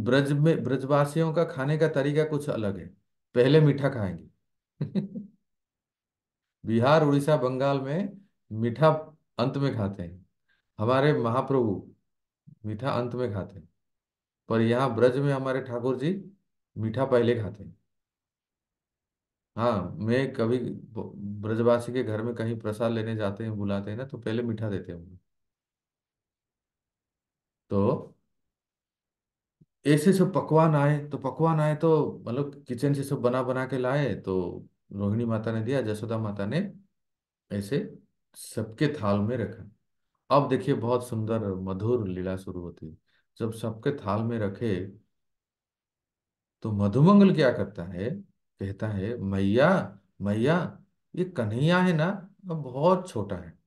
Speaker 1: ब्रज में ब्रजवासियों का खाने का तरीका कुछ अलग है। पहले मीठा खाएंगे बिहार उड़ीसा बंगाल में मीठा अंत में खाते हैं। हमारे महाप्रभु मीठा अंत में खाते हैं, पर यहाँ ब्रज में हमारे ठाकुर जी मीठा पहले खाते हैं। हाँ, मैं कभी ब्रजवासी के घर में कहीं प्रसाद लेने जाते हैं, बुलाते हैं ना, तो पहले मीठा देते हैं उन्हें। तो ऐसे सब पकवान आए, तो पकवान आए तो मतलब किचन से सब बना बना के लाए, तो रोहिणी माता ने दिया, जसोदा माता ने ऐसे सबके थाल में रखा। अब देखिए बहुत सुंदर मधुर लीला शुरू होती है। जब सबके थाल में रखे, तो मधुमंगल क्या करता है, कहता है, मैया, मैया, ये कन्हैया है ना, अब बहुत छोटा है,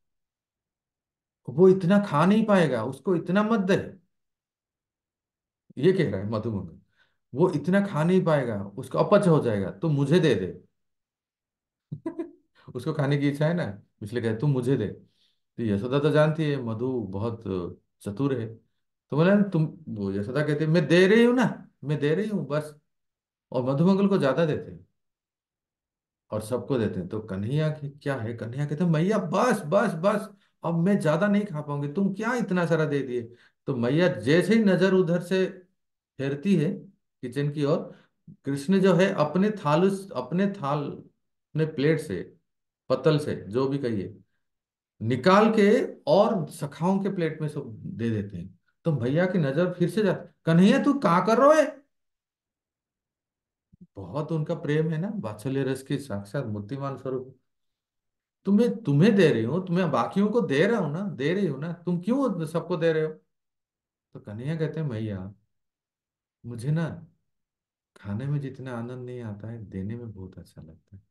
Speaker 1: वो इतना खा नहीं पाएगा, उसको इतना मत दे। ये कह रहा है मधुमंगल, वो इतना खा नहीं पाएगा, उसको अपच हो जाएगा, तो मुझे दे दे उसको खाने की इच्छा है ना, इसलिए कहते तुम मुझे दे। तो यशोदा तो जानती है मधु बहुत चतुर है, तो बोला तुम, वो यशोदा कहती है मैं दे रही हूँ ना, मैं दे रही हूँ बस। और मधुमंगल को ज्यादा देते हैं और सबको देते हैं। तो कन्हैया की क्या है, कन्हैया कहते हैं मैया बस बस बस, अब मैं ज्यादा नहीं खा पाऊंगी, तुम क्या इतना सारा दे दिए। तो मैया जैसे ही नजर उधर से फेरती है किचन की ओर, कृष्ण जो है अपने थाल अपने प्लेट से, पतल से, जो भी कहिए, निकाल के और सखाओं के प्लेट में सब दे देते हैं। तो भैया की नजर फिर से जाती, कन्हैया तू कहाँ कर रहा है। बहुत उनका प्रेम है ना, वात्सल्य रस की साक्षात मूर्तिमान स्वरूप। तुम्हें तुम्हें दे रही हूँ, तुम्हें बाकियों को दे रहा हूँ ना, दे रही हूँ ना, तुम क्यों सबको दे रहे हो। तो कन्हैया कहते हैं, भैया मुझे ना खाने में जितना आनंद नहीं आता है, देने में बहुत अच्छा लगता है।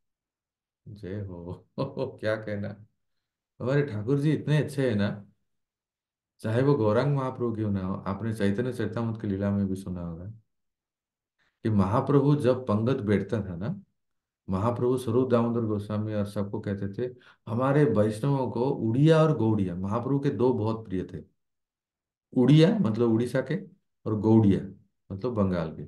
Speaker 1: जय हो। क्या कहना। हमारे ठाकुर जी इतने अच्छे हैं ना। चाहे वो गौरांग महाप्रभु क्यों ना हो, आपने चैतन्य चरितामृत की लीला में भी सुना होगा कि महाप्रभु जब पंगत बैठता था ना, महाप्रभु स्वरूप दामोदर गोस्वामी और सबको कहते थे, हमारे वैष्णवों को उड़िया और गौड़िया, महाप्रभु के दो बहुत प्रिय थे। उड़िया मतलब उड़ीसा के, और गौड़िया मतलब बंगाल के।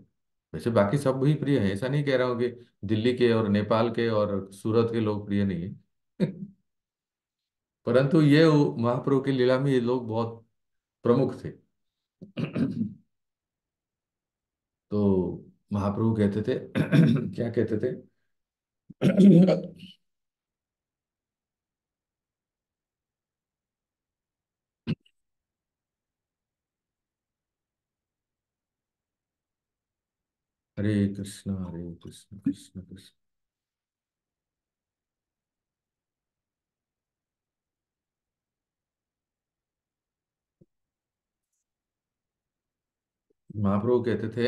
Speaker 1: वैसे बाकी सब भी प्रिय हैं, ऐसा नहीं कह रहा हूँ कि दिल्ली के और नेपाल के और सूरत के लोग प्रिय नहीं है। परंतु ये महाप्रभु की लीला में ये लोग बहुत प्रमुख थे। तो महाप्रभु कहते थे, क्या कहते थे। हरे कृष्ण हरे कृष्ण कृष्ण कृष्ण। महाप्रभु कहते थे,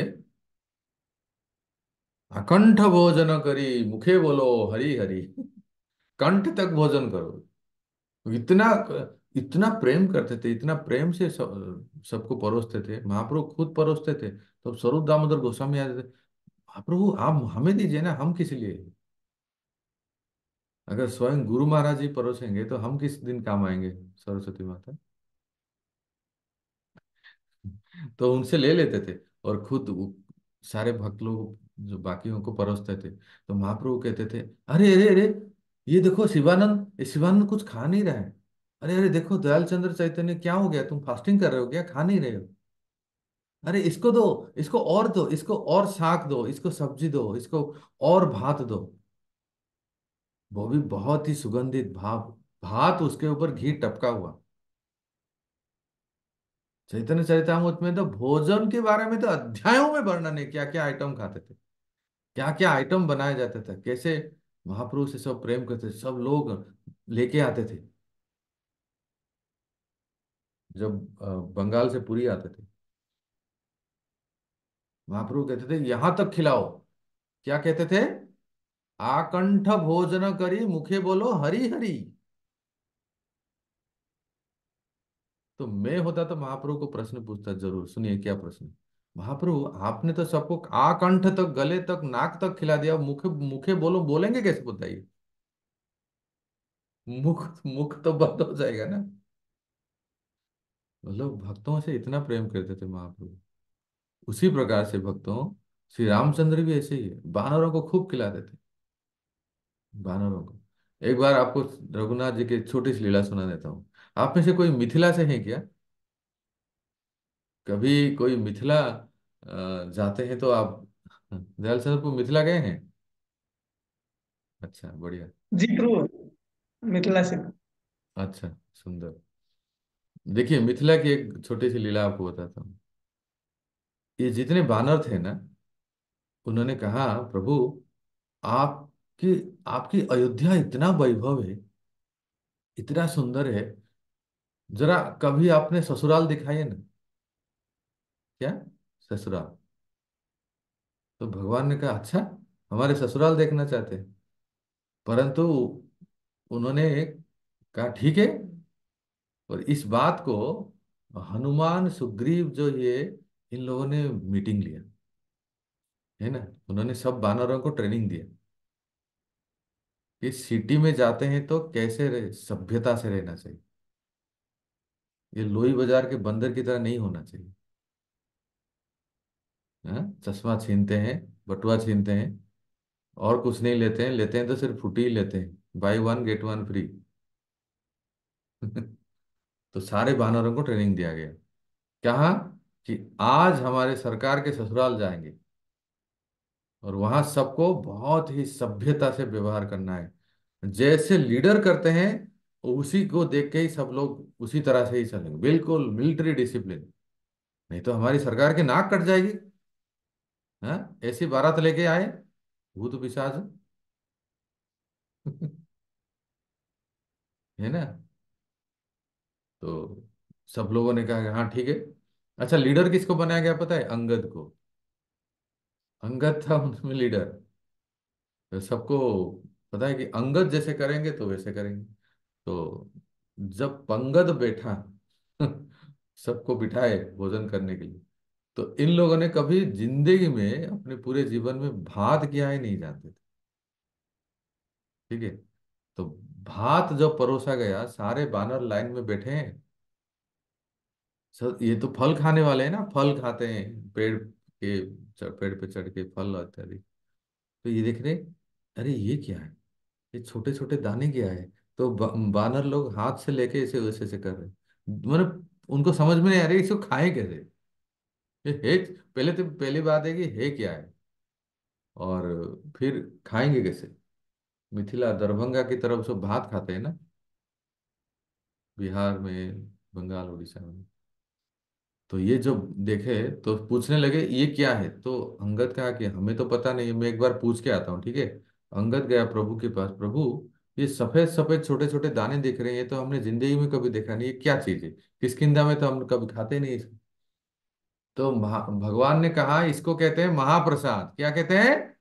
Speaker 1: अकंठ भोजन करी मुखे बोलो हरि हरि। कंठ तक भोजन करो। इतना इतना प्रेम करते थे, इतना प्रेम से सबको परोसते थे। महाप्रभु खुद परोसते थे तो स्वरूप दामोदर गोस्वामी आते थे, महाप्रभु आप हमें दीजिए ना, हम किस लिए। अगर स्वयं गुरु महाराज जी परोसेंगे तो हम किस दिन काम आएंगे, सरस्वती माता। तो उनसे ले लेते थे और खुद सारे भक्त लोग जो बाकियों को परोसते थे। तो महाप्रभु कहते थे, अरे अरे अरे, ये देखो शिवानंद, ये शिवानंद कुछ खा नहीं रहा है। अरे अरे देखो दयाल चंद्र चैतन्य, क्या हो गया, तुम फास्टिंग कर रहे हो क्या, खा नहीं रहे हो। अरे इसको दो, इसको और दो, इसको और शाक दो, इसको सब्जी दो, इसको और भात दो। वो भी बहुत ही सुगंधित भात, भात उसके ऊपर घी टपका हुआ। चैतन्य चरितामृत में तो भोजन के बारे में तो अध्यायों में वर्णन है, क्या क्या आइटम खाते थे, क्या क्या आइटम बनाया जाता था, कैसे महाप्रभु से सब प्रेम करते थे, सब लोग लेके आते थे जब बंगाल से पुरी आते थे। महाप्रभु कहते थे यहां तक खिलाओ। क्या कहते थे, आकंठ भोजन करी मुखे बोलो हरि हरि। तो मैं होता तो महाप्रभु को प्रश्न पूछता जरूर, सुनिए क्या प्रश्न। महाप्रभु आपने तो सबको आकंठ तक, गले तक, नाक तक खिला दिया, मुखे मुखे बोलो, बोलेंगे कैसे बताइए। मुख मुख तो बंद हो जाएगा ना। मतलब भक्तों से इतना प्रेम करते थे महाप्रभु। उसी प्रकार से भक्तों, श्री रामचंद्र भी ऐसे ही है, वानरों को खूब खिलाते थे। वानरों को। एक बार आपको रघुनाथ जी की छोटी सी लीला सुना देता हूँ। आप में से कोई मिथिला से है क्या। कभी कोई मिथिला जाते हैं तो आप दयाल चंद्रपुर मिथिला गए हैं। अच्छा बढ़िया।
Speaker 3: जी प्रभु, मिथिला से।
Speaker 1: अच्छा सुंदर। देखिए मिथिला की एक छोटी सी लीला आपको बताता हूँ। ये जितने बानर थे ना, उन्होंने कहा, प्रभु आपकी आपकी अयोध्या इतना वैभव है, इतना सुंदर है, जरा कभी आपने ससुराल दिखाइए ना। क्या, ससुराल। तो भगवान ने कहा, अच्छा हमारे ससुराल देखना चाहते हैं। परंतु उन्होंने कहा ठीक है। और इस बात को हनुमान सुग्रीव जो ये, इन लोगों ने मीटिंग लिया, है ना। उन्होंने सब वानरों को ट्रेनिंग दिया कि सिटी में जाते हैं तो कैसे सभ्यता से रहना चाहिए। ये लोई बाजार के बंदर की तरह नहीं होना चाहिए। हाँ, चश्मा छीनते हैं, बटुआ छीनते हैं, और कुछ नहीं लेते हैं, लेते हैं तो सिर्फ फुटी ही लेते हैं, by one get one free. तो सारे वानरों को ट्रेनिंग दिया गया। कहा कि आज हमारे सरकार के ससुराल जाएंगे और वहां सबको बहुत ही सभ्यता से व्यवहार करना है, जैसे लीडर करते हैं उसी को देख के ही सब लोग उसी तरह से ही चलेंगे, बिल्कुल मिलिट्री डिसिप्लिन। नहीं तो हमारी सरकार की नाक कट जाएगी। हाँ, ऐसी बारात लेके आए भूत पिशाच। है ना। तो सब लोगों ने कहा कि हाँ ठीक है। अच्छा लीडर किसको बनाया गया पता है, अंगद को। अंगद था उनमें लीडर। तो सबको पता है कि अंगद जैसे करेंगे तो वैसे करेंगे। तो जब पंगद बैठा सबको बिठाए भोजन करने के लिए, तो इन लोगों ने कभी जिंदगी में अपने पूरे जीवन में भात किया ही नहीं जानते थे। ठीक है। तो भात जब परोसा गया, सारे बानर लाइन में बैठे हैं। सर ये तो फल खाने वाले हैं ना, फल खाते हैं पेड़ के, पेड़ पे चढ़ के फल इत्यादि। तो ये देख रहे, अरे ये क्या है, ये छोटे छोटे दाने क्या है। तो बानर लोग हाथ से लेके इसे वैसे से कर रहे, मतलब उनको समझ में नहीं आ रही इसको खाएं कैसे। ये है, पहले तो पहली बात है कि है क्या है, और फिर खाएंगे कैसे। मिथिला दरभंगा की तरफ से भात खाते हैं ना, बिहार में, बंगाल उड़ीसा में। तो ये जो देखे तो पूछने लगे ये क्या है। तो अंगद कहा कि हमें तो पता नहीं, मैं एक बार पूछ के आता हूँ, ठीक है। अंगद गया प्रभु के पास, प्रभु ये सफेद सफेद छोटे छोटे दाने दिख रहे हैं, ये तो हमने जिंदगी में कभी देखा नहीं, ये क्या चीज है, किसकिंदा में तो हम कभी खाते नहीं इसको। तो भगवान ने कहा इसको कहते हैं महाप्रसाद। क्या कहते हैं?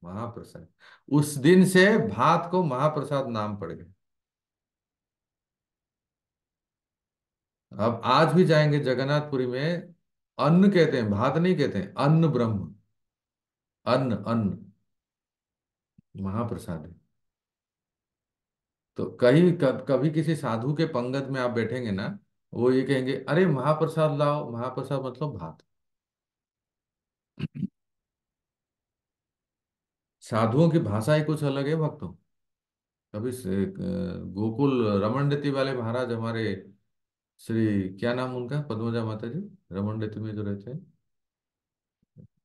Speaker 1: महाप्रसाद। उस दिन से भात को महाप्रसाद नाम पड़ गया। अब आज भी जाएंगे जगन्नाथपुरी में, अन्न कहते हैं, भात नहीं कहते हैं, अन्न ब्रह्म, अन्न अन्न महाप्रसाद है। तो कभी किसी साधु के पंगत में आप बैठेंगे ना, वो ये कहेंगे अरे महाप्रसाद लाओ, महाप्रसाद मतलब भात। साधुओं की भाषा ही कुछ अलग है भक्तों। कभी गोकुल रमन रेती वाले महाराज हमारे, श्री क्या नाम उनका, पद्मजा माता जी, रमन रेती में जो रहते हैं,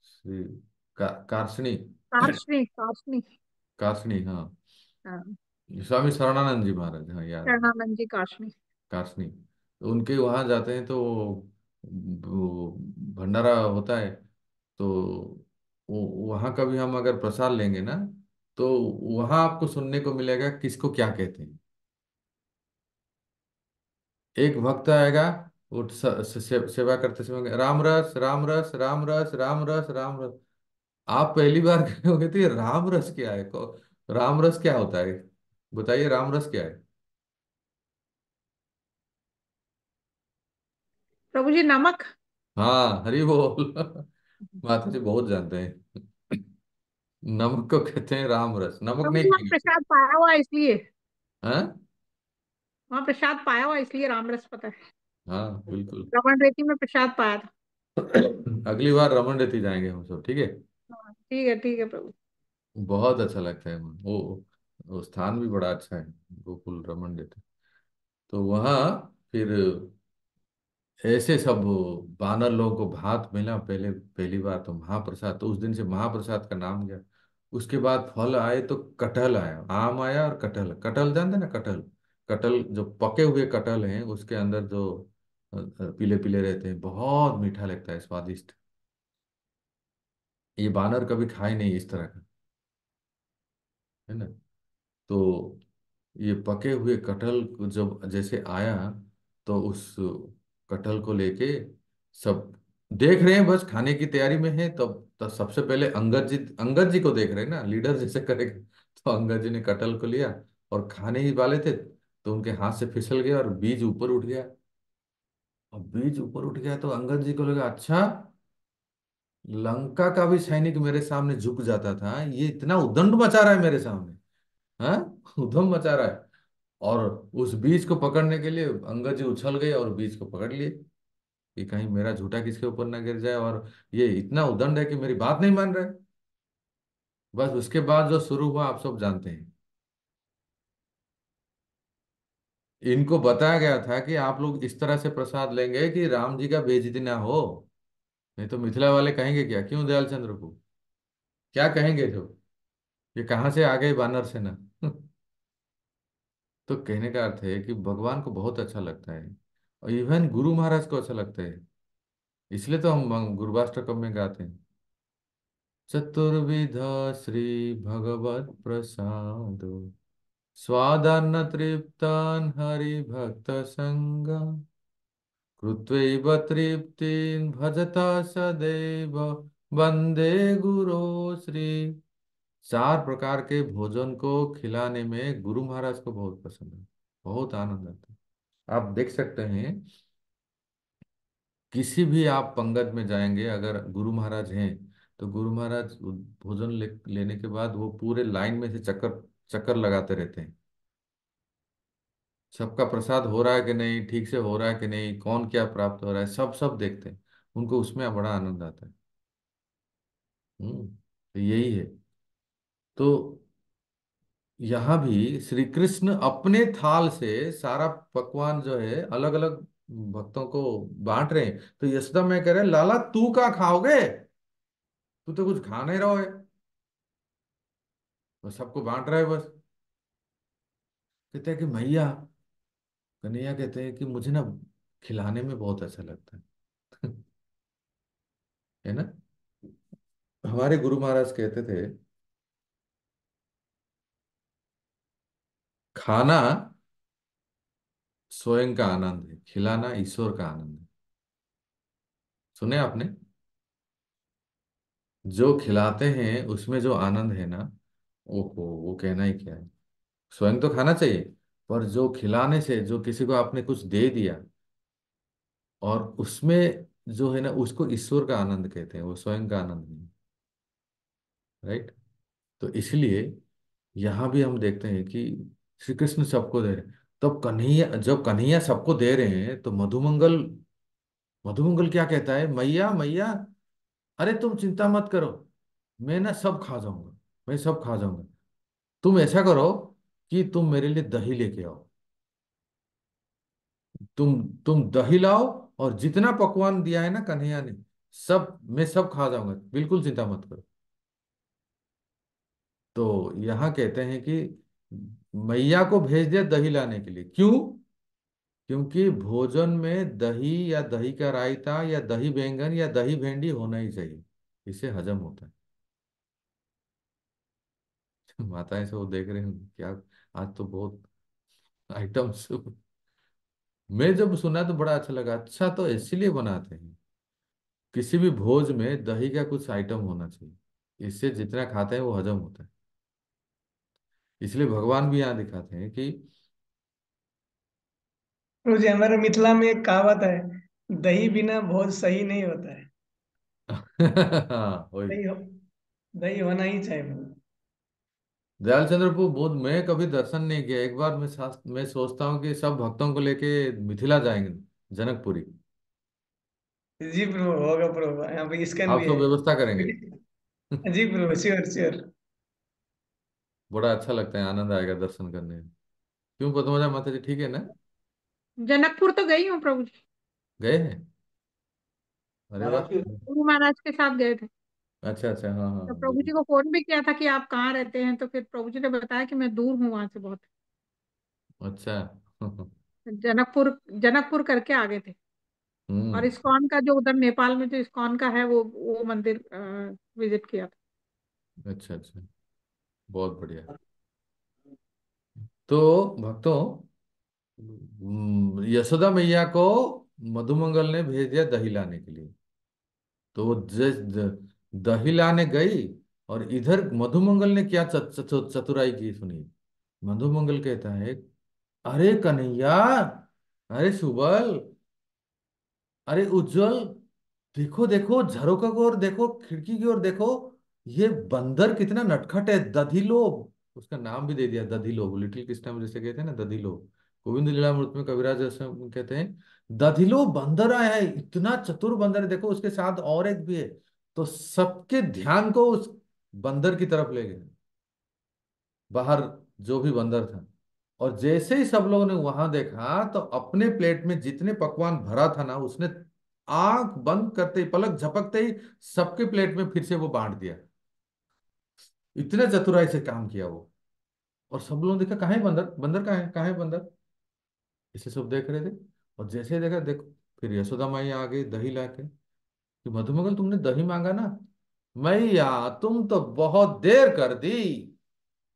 Speaker 1: श्री कार्षणी,
Speaker 2: काशनी काशनी।
Speaker 1: कार्षणी, हाँ।
Speaker 2: हाँ,
Speaker 1: स्वामी शरणानंद जी महाराज, हाँ याद है।
Speaker 2: शरणानंद जी काशनी।
Speaker 1: कार्षणी। तो उनके वहां जाते हैं तो वो भंडारा होता है। तो वहां का भी हम अगर प्रसाद लेंगे ना, तो वहां आपको सुनने को मिलेगा किसको क्या कहते हैं। एक भक्त आएगा, वो सेवा करते समय राम रस राम रस राम रस राम रस राम रस। आप पहली बार कहोगे तो ये राम रस क्या है, राम रस क्या होता है, बताइए राम रस क्या है।
Speaker 2: प्रभु जी, नमक।
Speaker 1: हाँ हरि बोल माता जी बहुत जानते हैं। नमक को कहते हैं राम रस, नमक
Speaker 2: प्रभु
Speaker 1: नहीं
Speaker 2: जी, वहाँ
Speaker 1: खाएंगे।
Speaker 2: प्रसाद पाया हुआ है इसलिए।
Speaker 1: हाँ
Speaker 2: वहाँ प्रसाद पाया हुआ है इसलिए रामरस पता है।
Speaker 1: हाँ बिल्कुल।
Speaker 2: रमन रेती में प्रसाद पाया था।
Speaker 1: अगली बार रमन रेती जाएंगे हम सब, ठीक है।
Speaker 2: हाँ, ठीक है प्रभु।
Speaker 1: बहुत अच्छा लगता है वो स्थान भी बड़ा अच्छा है, गोकुल रमन रेती। तो वहाँ फिर ऐसे सब बानर लोगों को भात मिला पहले, पहली बार तो महाप्रसाद, तो उस दिन से महाप्रसाद का नाम गया। उसके बाद फल आए तो कटहल आया, आम आया और कटहल, कटहल जानते हैं ना, कटहल। कटहल जो पके हुए कटहल हैं उसके अंदर जो पीले पीले रहते हैं, बहुत मीठा लगता है, स्वादिष्ट। ये बानर कभी खाए नहीं इस तरह का, है ना। तो ये पके हुए कटहल को जब जैसे आया, तो उस कटहल को लेके सब देख रहे हैं, बस खाने की तैयारी में है। तब सबसे पहले अंगद जी को देख रहे हैं ना, लीडर जैसे करेगा। तो अंगद जी ने कटहल को लिया और खाने ही वाले थे, तो उनके हाथ से फिसल गया और बीज ऊपर उठ गया। और बीज ऊपर उठ गया तो अंगद जी को लगा अच्छा, लंका का भी सैनिक मेरे सामने झुक जाता था, ये इतना उदंड मचा रहा है मेरे सामने, हाँ उधम मचा रहा है। और उस बीज को पकड़ने के लिए अंगद जी उछल गए और बीज को पकड़ लिए कि कहीं मेरा झूठा किसके ऊपर ना गिर जाए, और ये इतना उदंड है कि मेरी बात नहीं मान रहा है। बस उसके बाद जो शुरू हुआ आप सब जानते हैं। इनको बताया गया था कि आप लोग इस तरह से प्रसाद लेंगे कि राम जी का बेइज्जती ना हो, नहीं तो मिथिला वाले कहेंगे क्या, क्यों दयाल चंद्र को क्या कहेंगे जो, ये कहाँ से आ गए बानर सेना। तो कहने का अर्थ है कि भगवान को बहुत अच्छा लगता है, और इवन गुरु महाराज को अच्छा लगता है। इसलिए तो हम गुरुवाष्टकम में गाते हैं, चतुर्विध श्री भगवत प्रसाद, स्वादान्न तृप्तान हरि भक्त संग, कृत्वैव तृप्तिं भजता सदैव वंदे गुरु श्री। चार प्रकार के भोजन को खिलाने में गुरु महाराज को बहुत पसंद है, बहुत आनंद आता है। आप देख सकते हैं, किसी भी आप पंगत में जाएंगे, अगर गुरु महाराज हैं तो गुरु महाराज भोजन लेने के बाद वो पूरे लाइन में से चक्कर चक्कर लगाते रहते हैं। सबका प्रसाद हो रहा है कि नहीं, ठीक से हो रहा है कि नहीं, कौन क्या प्राप्त हो रहा है, सब सब देखते हैं। उनको उसमें बड़ा आनंद आता है। तो यही है। तो यहाँ भी श्री कृष्ण अपने थाल से सारा पकवान जो है अलग अलग भक्तों को बांट रहे हैं। तो यशोदा मैं कह रहे लाला तू क्या खाओगे, तू तो कुछ खा नहीं रहा है, तो सबको बांट रहा है बस। कहते हैं कि मैया, कन्हैया कहते हैं कि मुझे ना खिलाने में बहुत अच्छा लगता है। है ना। हमारे गुरु महाराज कहते थे, खाना स्वयं का आनंद है, खिलाना ईश्वर का आनंद है। सुने आपने, जो खिलाते हैं उसमें जो आनंद है ना, ओहो वो कहना ही क्या है। स्वयं तो खाना चाहिए, पर जो खिलाने से, जो किसी को आपने कुछ दे दिया और उसमें जो है ना, उसको ईश्वर का आनंद कहते हैं, वो स्वयं का आनंद नहीं। राइट। तो इसलिए यहां भी हम देखते हैं कि श्री कृष्ण सबको दे रहे हैं। तब कन्हैया, जब कन्हैया सबको दे रहे हैं तो मधुमंगल, मधुमंगल क्या कहता है, मैया मैया, अरे तुम चिंता मत करो, मैं ना सब खा जाऊंगा, मैं सब खा जाऊंगा। तुम ऐसा करो कि तुम मेरे लिए दही लेके आओ। तुम दही लाओ, और जितना पकवान दिया है ना कन्हैया ने, सब मैं सब खा जाऊंगा, बिल्कुल चिंता मत करो। तो यहाँ कहते हैं कि मैया को भेज दिया दही लाने के लिए, क्यों? क्योंकि भोजन में दही या दही का रायता या दही बैंगन या दही भेंडी होना ही चाहिए, इससे हजम होता है। माताएं से वो देख रहे हैं क्या, आज तो बहुत आइटम्स। मैं जब सुना तो बड़ा अच्छा लगा, अच्छा तो इसीलिए बनाते हैं, किसी भी भोज में दही का कुछ आइटम होना चाहिए, इससे जितना खाते हैं वो हजम होता है। इसलिए भगवान भी यहाँ दिखाते हैं कि
Speaker 3: प्रभु जी, हमारे मिथिला में एक कहावत है, दही बिना भोज सही नहीं होता है।
Speaker 1: हाँ वही।
Speaker 3: दही हो, दही होना ही चाहिए प्रभु।
Speaker 1: दयाल चंद्र प्रभु बोध, मैं कभी दर्शन नहीं किया। एक बार मैं सोचता हूँ कि सब भक्तों को लेके मिथिला जाएंगे, जनकपुरी।
Speaker 3: जी प्रभु, होगा प्रभु, यहाँ पे इसकन
Speaker 1: आप
Speaker 3: भी
Speaker 1: सब
Speaker 3: है।
Speaker 1: व्यवस्था करेंगे।
Speaker 3: जी प्रभु, श्योर श्योर।
Speaker 1: बड़ा अच्छा लगता है, आनंद आएगा दर्शन करने में। क्यों पद्मजा माता जी, ठीक है ना?
Speaker 2: जनकपुर तो गई हूँ प्रभु जी।
Speaker 1: गए हैं? अरे वाह।
Speaker 2: गुरु महाराज के साथ गए थे।
Speaker 1: अच्छा अच्छा, हाँ हाँ
Speaker 2: तो
Speaker 1: हाँ,
Speaker 2: प्रभु जी को फोन भी किया था कि आप कहाँ रहते हैं, तो फिर प्रभु जी ने बताया कि मैं दूर हूँ वहां से बहुत।
Speaker 1: अच्छा।
Speaker 2: जनकपुर, जनकपुर करके आ गए थे। और
Speaker 1: हम्म।
Speaker 2: इस्कॉन का जो उधर नेपाल में जो इस्कॉन का है वो मंदिर विजिट किया था।
Speaker 1: अच्छा अच्छा, बहुत बढ़िया। तो भक्तों, यशोदा मैया को मधुमंगल ने भेज दिया दही लाने के लिए। तो वो दही लाने गई, और इधर मधुमंगल ने क्या चतुराई की सुनिए। मधुमंगल कहता है, अरे कन्हैया, अरे सुबल, अरे उज्जवल, देखो देखो झरोखा की ओर देखो, खिड़की की ओर देखो, ये बंदर कितना नटखट है, दधिलोभ। उसका नाम भी दे दिया दधिलोभ, लिटिल कृष्णा में जैसे कहते हैं ना दधिलोभ, गोविंद लीलामृत में कविराज ऐसे कहते हैं, दधिलोभ बंदर आया है, इतना चतुर बंदर है, देखो उसके साथ और एक भी है। तो सबके ध्यान को उस बंदर की तरफ ले गए, बाहर जो भी बंदर था। और जैसे ही सब लोगों ने वहां देखा, तो अपने प्लेट में जितने पकवान भरा था ना, उसने आंख बंद करते ही, पलक झपकते ही सबके प्लेट में फिर से वो बांट दिया। इतने चतुराई से काम किया वो। और सब लोगों ने देखा, कहाँ है बंदर, बंदर कहाँ है बंदर, इसे सब देख रहे थे। और जैसे ही देखा, देखो, फिर यशोदा माई आ गई दही लाके, कि मधुमंगल तुमने दही मांगा ना, मैया तुम तो बहुत देर कर दी,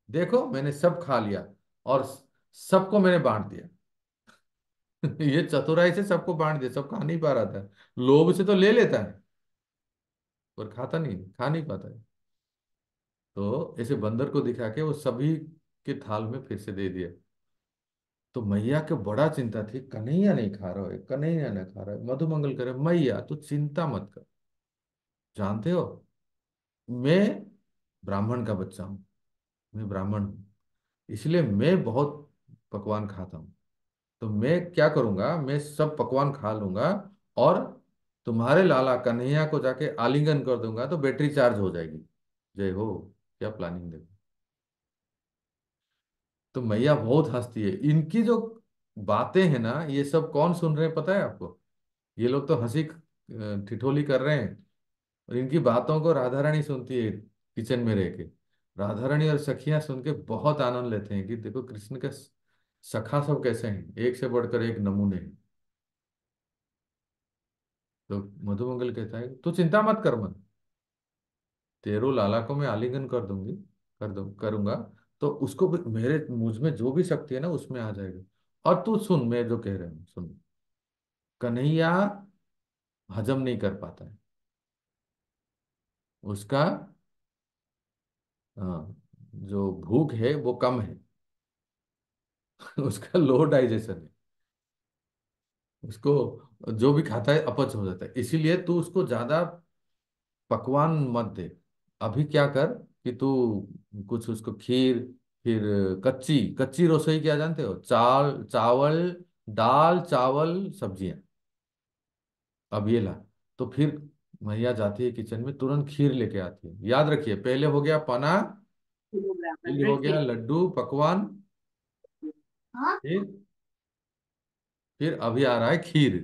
Speaker 1: देखो मैंने सब खा लिया, और सबको मैंने बांट दिया। ये चतुराई से सबको बांट दिया, सब खा नहीं पा रहा था, लोभ से तो ले लेता है, पर खाता नहीं, खा नहीं पाता है। तो ऐसे बंदर को दिखा के वो सभी के थाल में फिर से दे दिया। तो मैया के बड़ा चिंता थी, कन्हैया नहीं खा रहा है, कन्हैया नहीं खा रहा है। मधुमंगल करे, मैया तू चिंता मत कर, जानते हो मैं ब्राह्मण का बच्चा हूँ, मैं ब्राह्मण हूँ, इसलिए मैं बहुत पकवान खाता हूँ। तो मैं क्या करूंगा, मैं सब पकवान खा लूंगा और तुम्हारे लाला कन्हैया को जाके आलिंगन कर दूंगा तो बैटरी चार्ज हो जाएगी। जय हो, क्या प्लानिंग देखो। तो मैया बहुत हंसती है, इनकी जो बातें हैं ना, ये सब कौन सुन रहे हैं पता है आपको? ये लोग तो हंसी ठिठोली कर रहे हैं, और इनकी बातों को राधा रानी सुनती है किचन में रह के। राधा रानी और सखियां सुन के बहुत आनंद लेते हैं कि देखो कृष्ण के सखा सब कैसे हैं, एक से बढ़कर एक नमूने हैं। तो मधुमंगल कहता है तू चिंता मत कर मन, तेरो लाला को मैं आलिंगन कर दूंगी, करूंगा, तो उसको मेरे मुझ में जो भी शक्ति है ना उसमें आ जाएगा। और तू सुन, मैं जो कह रहा हूँ सुन, कन्हैया हजम नहीं कर पाता है, उसका जो भूख है वो कम है। उसका लो डाइजेशन है, उसको जो भी खाता है अपच हो जाता है, इसीलिए तू उसको ज्यादा पकवान मत दे। अभी क्या कर कि तू कुछ उसको खीर, फिर कच्ची कच्ची रसोई क्या जानते हो, चावल, दाल चावल सब्जियां, अब ये ला। तो फिर मैया जाती है किचन में, तुरंत खीर लेके आती है। याद रखिए, पहले हो गया पना, फिर हो गया लड्डू पकवान, फिर अभी आ रहा है खीर।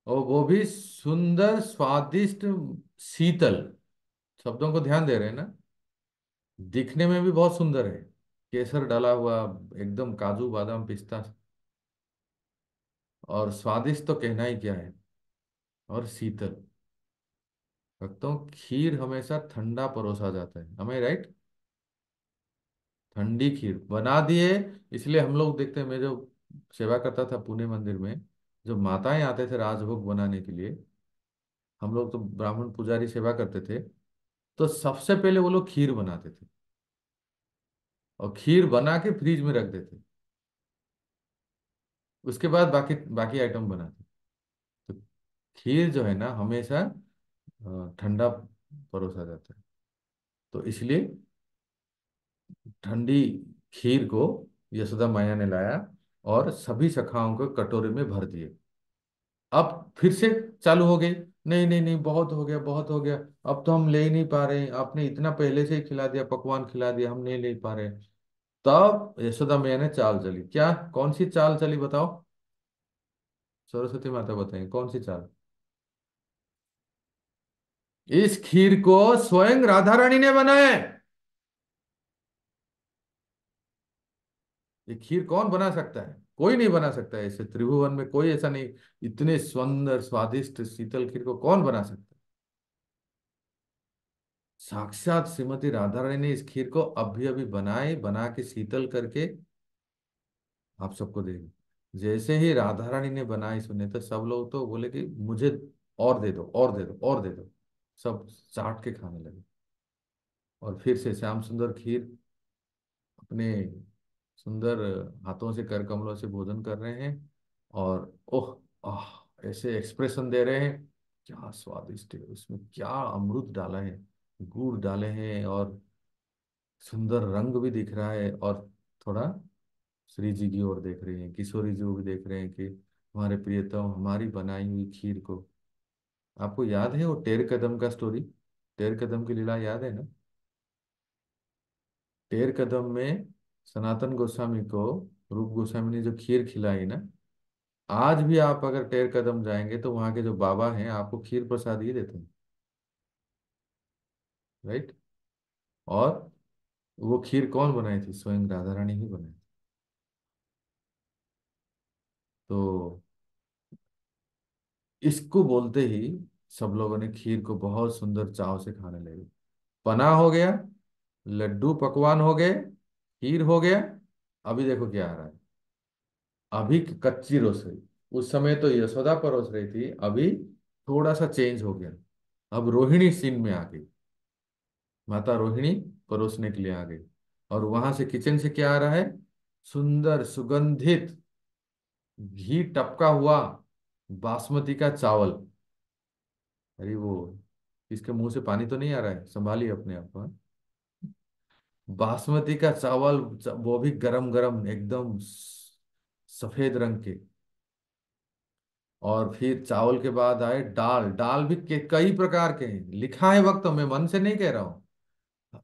Speaker 1: और वो भी सुंदर स्वादिष्ट शीतल, शब्दों को ध्यान दे रहे हैं ना, दिखने में भी बहुत सुंदर है, केसर डाला हुआ, एकदम काजू बादाम पिस्ता, और स्वादिष्ट तो कहना ही क्या है, और शीतल। भक्तों, खीर हमेशा ठंडा परोसा जाता है, हमें राइट, ठंडी खीर बना दिए। इसलिए हम लोग देखते हैं, मैं जो सेवा करता था पुणे मंदिर में, जो माताएं आते थे राजभोग बनाने के लिए, हम लोग तो ब्राह्मण पुजारी सेवा करते थे, तो सबसे पहले वो लोग खीर बनाते थे और खीर बना के फ्रिज में रख देते, उसके बाद बाकी बाकी आइटम बनाते। तो खीर जो है ना हमेशा ठंडा परोसा जाता है। तो इसलिए ठंडी खीर को यशोदा मैया ने लाया और सभी सखाओं को कटोरे में भर दिए। अब फिर से चालू हो गई, नहीं नहीं नहीं बहुत हो गया, बहुत हो गया, अब तो हम ले ही नहीं पा रहे हैं, आपने इतना पहले से ही खिला दिया, पकवान खिला दिया, हम नहीं ले पा रहे हैं। तब यशोदा मैया ने चाल चली, क्या कौन सी चाल चली बताओ? सरस्वती माता बताएं कौन सी चाल। इस खीर को स्वयं राधा रानी ने बनाया है। ये खीर कौन बना सकता है? कोई नहीं बना सकता है, इसे त्रिभुवन में कोई ऐसा नहीं, इतने सुंदर स्वादिष्ट शीतल खीर को कौन बना सकता है? साक्षात श्रीमती राधा रानी ने इस खीर को अभी अभी बना के शीतल करके आप सबको देगी। जैसे ही राधा रानी ने बनाई सुने तो सब लोग तो बोले कि मुझे और दे दो, और दे दो, और दे दो, सब चाट के खाने लगे। और फिर से श्याम सुंदर खीर अपने सुंदर हाथों से कर कमलों से भोजन कर रहे हैं, और ओह आह ऐसे एक्सप्रेशन दे रहे हैं, क्या स्वादिष्ट है, उसमें क्या अमृत डाला है, गुड़ डाले हैं, और सुंदर रंग भी दिख रहा है। और थोड़ा श्री जी की ओर देख रहे हैं, किशोरी जी को भी देख रहे हैं कि हमारे प्रियतम हमारी बनाई हुई खीर को। आपको याद है वो टेर कदम का स्टोरी, टेर कदम की लीला याद है ना? टेर कदम में सनातन गोस्वामी को रूप गोस्वामी ने जो खीर खिलाई ना, आज भी आप अगर टेर कदम जाएंगे तो वहां के जो बाबा हैं आपको खीर प्रसाद ही देते हैं, राइट। और वो खीर कौन बनाई थी? स्वयं राधा रानी ही बनाई। तो इसको बोलते ही सब लोगों ने खीर को बहुत सुंदर चाव से खाने लगे। पना हो गया, लड्डू पकवान हो गए, खीर हो गया, अभी देखो क्या आ रहा है, अभी कच्ची रसोई। उस समय तो यशोदा परोस रही थी, अभी थोड़ा सा चेंज हो गया, अब रोहिणी सीन में आ गई। माता रोहिणी परोसने के लिए आ गई, और वहां से किचन से क्या आ रहा है? सुंदर सुगंधित घी टपका हुआ बासमती का चावल। अरे वो, इसके मुंह से पानी तो नहीं आ रहा है? संभालिए अपने आप को, हाँ? बासमती का चावल, वो भी गरम गरम एकदम सफेद रंग के। और फिर चावल के बाद आए दाल। दाल भी कई प्रकार के हैं, लिखा है वक्त, मैं मन से नहीं कह रहा हूँ।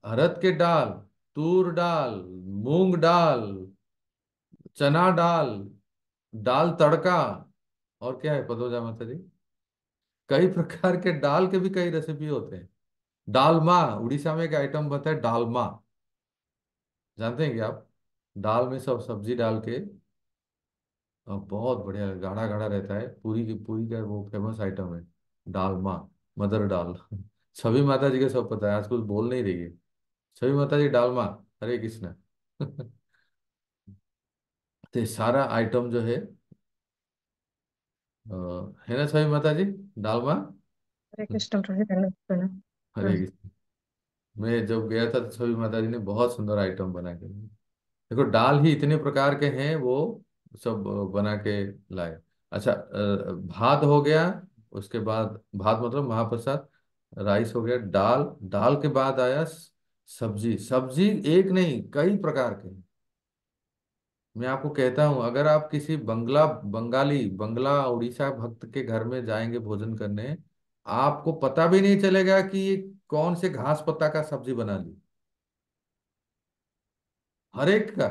Speaker 1: अरहर के दाल, तूर दाल, मूंग दाल, चना दाल, दाल तड़का, और क्या है पदोजा माता जी? कई प्रकार के दाल के भी कई रेसिपी होते हैं। डालमा, उड़ीसा में एक आइटम बनता है डालमा। जानते हैं क्या आप? दाल में सब सब्जी डाल के, और बहुत बढ़िया गाढ़ा गाढ़ा रहता है, पूरी की पूरी का वो फेमस आइटम है डालमा, मदर डाल। छवि माता जी के सब पता है, आज कुछ बोल नहीं रही है। छवि माता जी डालमा, हरे कृष्णा। तो ये सारा आइटम जो है, है ना छवि माता जी? डालमा।
Speaker 2: हरे कृष्ण प्रभु, हरे कृष्ण।
Speaker 1: हरे कृष्ण। मैं जब गया था तो छवि माता जी ने बहुत सुंदर आइटम बना के दिए। देखो, दाल ही इतने प्रकार के हैं, वो सब बना के लाए। अच्छा, भात हो गया। उसके बाद भात मतलब महाप्रसाद, राइस हो गया। दाल, दाल के बाद आया सब्जी। सब्जी एक नहीं, कई प्रकार के हैं। मैं आपको कहता हूं, अगर आप किसी बंगला उड़ीसा भक्त के घर में जाएंगे भोजन करने, आपको पता भी नहीं चलेगा कि ये कौन से घास पत्ता का सब्जी बना ली। हर एक का।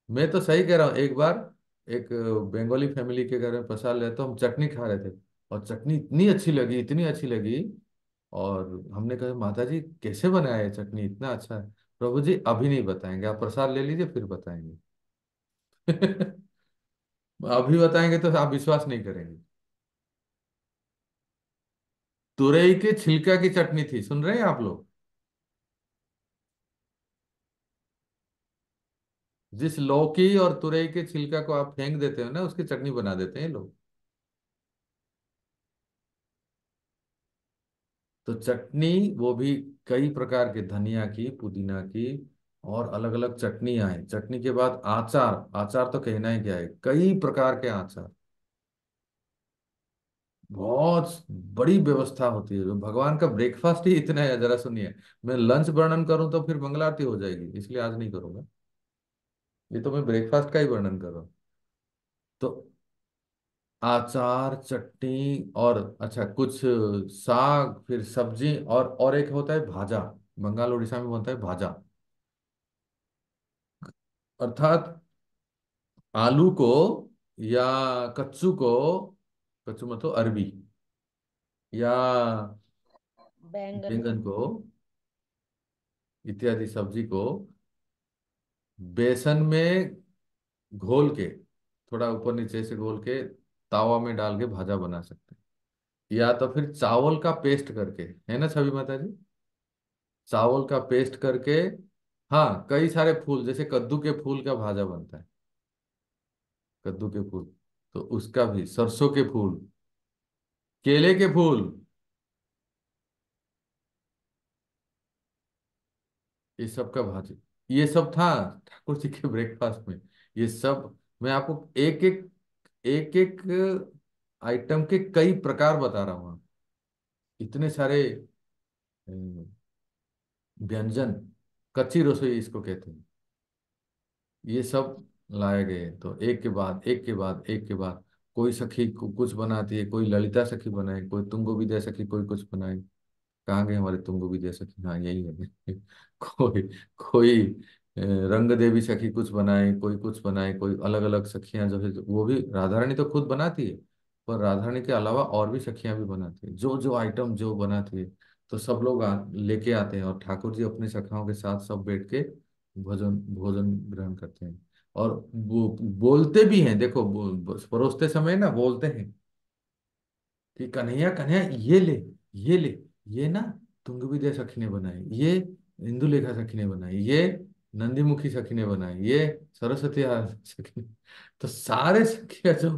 Speaker 1: मैं तो सही कह रहा हूँ। एक बार एक बंगाली फैमिली के घर में प्रसाद ले, तो हम चटनी खा रहे थे, और चटनी इतनी अच्छी लगी, इतनी अच्छी लगी। और हमने कहा, माता जी कैसे बनाया है चटनी, इतना अच्छा है? प्रभु जी अभी नहीं बताएंगे, आप प्रसाद ले लीजिए फिर बताएंगे। अभी बताएंगे तो आप विश्वास नहीं करेंगे। तुरई के छिलका की चटनी थी, सुन रहे हैं आप लोग? जिस लौकी और तुरई के छिलका को आप फेंक देते हो ना, उसकी चटनी बना देते हैं लोग। तो चटनी, वो भी कई प्रकार के, धनिया की, पुदीना की, और अलग अलग चटनियां हैं। चटनी के बाद आचार। आचार तो कहना ही क्या है, कई प्रकार के आचार। बहुत बड़ी व्यवस्था होती है। भगवान का ब्रेकफास्ट ही इतना है, जरा सुनिए। मैं लंच वर्णन करूं तो फिर मंगला आरती हो जाएगी, इसलिए आज नहीं करूंगा। ये तो मैं ब्रेकफास्ट का ही वर्णन कर रहा हूँ। तो अचार, चटनी, और अच्छा कुछ साग, फिर सब्जी, और एक होता है भाजा। बंगाल उड़ीसा में बनता है भाजा, अर्थात आलू को, या कच्चू को, कच्चू मतलब अरबी, या
Speaker 4: बैंगन
Speaker 1: बैंगन
Speaker 4: को।
Speaker 1: को, इत्यादि सब्जी को बेसन में घोल के, थोड़ा ऊपर नीचे से घोल के तावा में डाल के भाजा बना सकते हैं। या तो फिर चावल का पेस्ट करके, है ना छवि माता जी? चावल का पेस्ट करके। हाँ, कई सारे फूल, जैसे कद्दू के फूल का भाजा बनता है। कद्दू के फूल, तो उसका भी, सरसों के फूल, केले के फूल, ये सब का भाजी, ये सब था ठाकुर जी के ब्रेकफास्ट में। ये सब मैं आपको एक एक आइटम के कई प्रकार बता रहा हूँ। इतने सारे व्यंजन, कच्ची रसोई इसको कहते हैं। ये सब लाए गए, तो एक के बाद एक के बाद एक के बाद, कोई सखी कुछ बनाती है, कोई ललिता सखी बनाए, कोई तुंग विद्या सखी, कोई कुछ बनाए। कहाँ गए हमारे तुंग विद्या सखी? हाँ, यही है। कोई कोई रंग देवी सखी कुछ बनाए, कोई कुछ बनाए, कोई अलग अलग सखियां जो है, वो भी राधा रानी तो खुद बनाती है, पर राधा रानी के अलावा और भी सखियां भी बनाती है, जो जो आइटम जो बनाती है। तो सब लोग लेके आते हैं, और ठाकुर जी अपने सखाओं के साथ सब बैठ के भोजन भोजन ग्रहण करते हैं। और वो बोलते भी हैं, देखो परोसते समय ना बोलते हैं कि कन्हैया कन्हैया ये ले, ये ले, ये ना तुंग विद्या सखी ने बनाई, ये इंदुलेखा सखी ने बनाई, ये नंदीमुखी सखी ने बनाई, ये सरस्वती सखी ने। तो सारे सखिया जो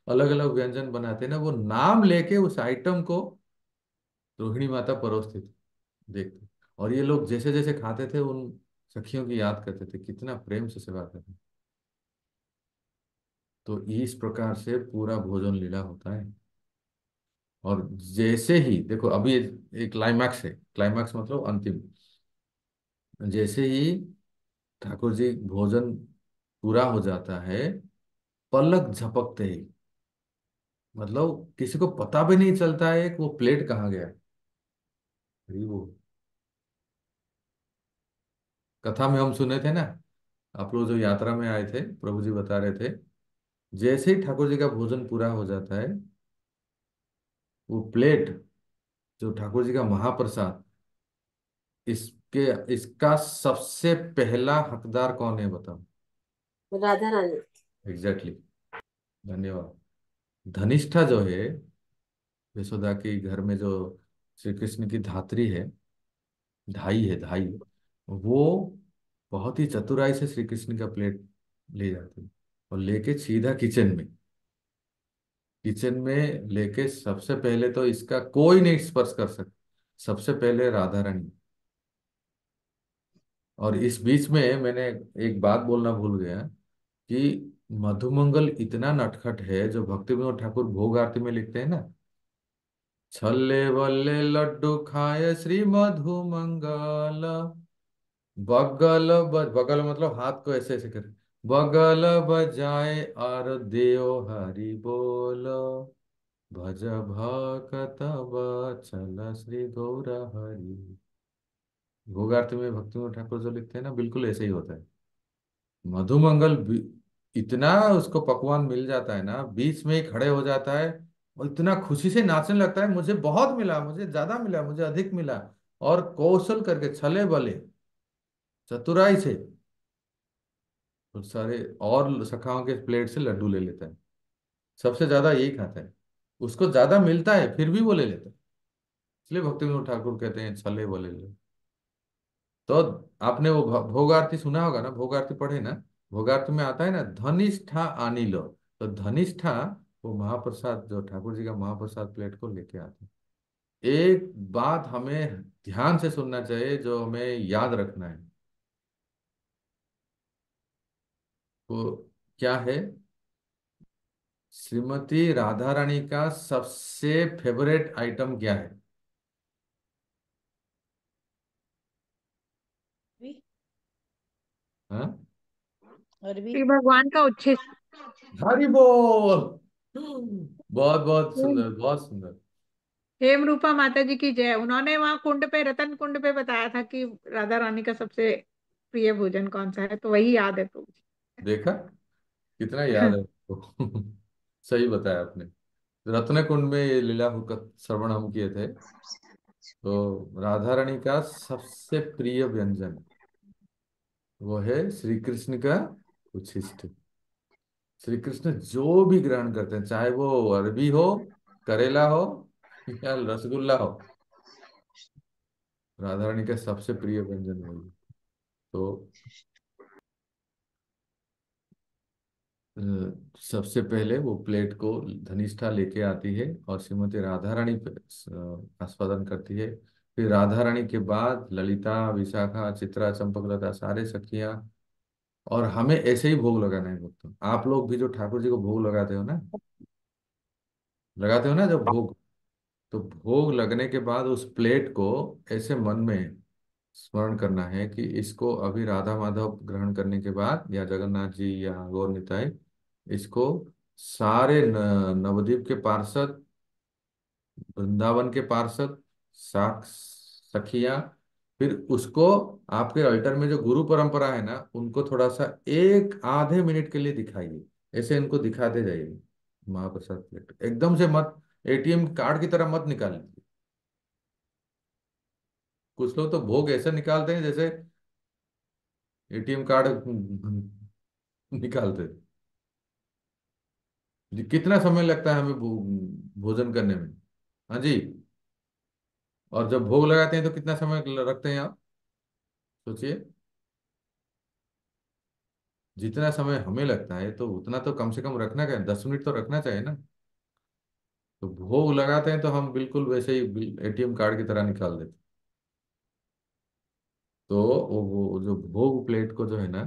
Speaker 1: अलग अलग व्यंजन बनाते हैं ना, वो नाम लेके उस आइटम को रोहिणी माता परोसती थी, देखते। और ये लोग जैसे जैसे खाते थे उन सखियों की याद करते थे, कितना प्रेम से सेवा करते थे। तो इस प्रकार से पूरा भोजन लीला होता है। और जैसे ही देखो अभी एक क्लाइमैक्स है, क्लाइमैक्स मतलब अंतिम। जैसे ही ठाकुर जी भोजन पूरा हो जाता है, पलक झपकते ही, मतलब किसी को पता भी नहीं चलता है कि वो प्लेट कहाँ गया। अरे वो कथा में हम सुने थे ना, आप लोग जो यात्रा में आए थे, प्रभु जी बता रहे थे, जैसे ही ठाकुर जी का भोजन पूरा हो जाता है, वो प्लेट, जो ठाकुर जी का महाप्रसाद, इसके इसका सबसे पहला हकदार कौन है बताओ?
Speaker 4: राधा रानी।
Speaker 1: Exactly exactly। धन्यवाद। धनिष्ठा जो है, यशोदा के घर में जो श्री कृष्ण की धात्री है, धाई है, धाई, वो बहुत ही चतुराई से श्री कृष्ण का प्लेट ले जाती है और लेके सीधा किचन में, किचन में लेके सबसे पहले तो इसका कोई नहीं स्पर्श कर सकता, सबसे पहले राधा रानी। और इस बीच में मैंने एक बात बोलना भूल गया कि मधुमंगल इतना नटखट है, जो भक्ति विनोद ठाकुर भोग आरती में लिखते हैं ना, छल्ले बल्ले लड्डू खाए श्री मधुमंगल, बगल मतलब हाथ को ऐसे ऐसे कर, बगल बजाए और देव हरि बोल, भज भक्त चल श्री गौर हरि। भोग आरती में भक्ति विनोद ठाकुर जो लिखते हैं ना, बिल्कुल ऐसे ही होता है। मधुमंगल इतना उसको पकवान मिल जाता है ना, बीच में ही खड़े हो जाता है और इतना खुशी से नाचने लगता है, मुझे बहुत मिला, मुझे ज्यादा मिला, मुझे अधिक मिला। और कौशल करके, छले बले, चतुराई से उस सारे और सखाओं के प्लेट से लड्डू ले लेता है, सबसे ज्यादा यही खाता है, उसको ज्यादा मिलता है फिर भी वो ले लेता है। इसलिए भक्ति विनोद ठाकुर कहते हैं छले बले ले। तो आपने वो भोग आरती सुना होगा ना, भोग आरती पढ़े ना, भोग आरती में आता है ना, धनिष्ठा आनी लो। तो धनिष्ठा वो महाप्रसाद, जो ठाकुर जी का महाप्रसाद प्लेट को लेके आते हैं। एक बात हमें ध्यान से सुनना चाहिए, जो हमें याद रखना है, वो क्या है? श्रीमती राधा रानी का सबसे फेवरेट आइटम क्या है? हाँ,
Speaker 4: अरबी।
Speaker 2: श्री भगवान का उच्छिष्ट।
Speaker 1: हरि बोल। बहुत बहुत सुंदर, बहुत सुंदर।
Speaker 2: हेम रूपा माता जी की जय। उन्होंने वहां कुंड पे, रतन कुंड पे बताया था कि राधा रानी का सबसे प्रिय भोजन कौन सा है, तो वही याद है प्रभु
Speaker 1: देखा कितना याद
Speaker 2: जी।
Speaker 1: है उसको। सही बताया आपने। रत्न कुंड में ये लीला हुकत श्रवण हम किए थे। तो राधा रानी का सबसे प्रिय व्यंजन वो है श्री कृष्ण का उच्छिष्ट। श्री कृष्ण जो भी ग्रहण करते हैं, चाहे वो अरबी हो, करेला हो या रसगुल्ला हो, राधा रानी का सबसे प्रिय व्यंजन वही है। तो अ, सबसे पहले वो प्लेट को धनिष्ठा लेके आती है और श्रीमती राधा रानी आस्वादन करती है। फिर राधा रानी के बाद ललिता, विशाखा, चित्रा, चंपकलता, सारे सखियां। और हमें ऐसे ही भोग लगाना है भक्तों। आप लोग भी जो ठाकुर जी को भोग लगाते हो ना, लगाते हो ना जब भोग, तो भोग लगने के बाद उस प्लेट को ऐसे मन में स्मरण करना है कि इसको अभी राधा माधव ग्रहण करने के बाद, या जगन्नाथ जी या गौर निताई, इसको सारे नवद्वीप के पार्षद, वृंदावन के पार्षद, साख सखिया, फिर उसको आपके अल्टर में जो गुरु परंपरा है ना, उनको थोड़ा सा एक आधे मिनट के लिए दिखाइए, ऐसे इनको दिखाते जाइए। महाप्रसाद प्लेट एकदम से मत, एटीएम कार्ड की तरह मत निकाल लीजिए। कुछ लोग तो भोग ऐसे निकालते हैं जैसे एटीएम कार्ड निकालते। जी, कितना समय लगता है हमें भोजन करने में? हाँ जी। और जब भोग लगाते हैं तो कितना समय रखते हैं आप? सोचिए। जितना समय हमें लगता है तो उतना तो कम से कम रखना, क्या 10 मिनट तो रखना चाहिए ना। तो भोग लगाते हैं तो हम बिल्कुल वैसे ही एटीएम कार्ड की तरह निकाल देते हैं। तो वो जो भोग प्लेट को जो है ना,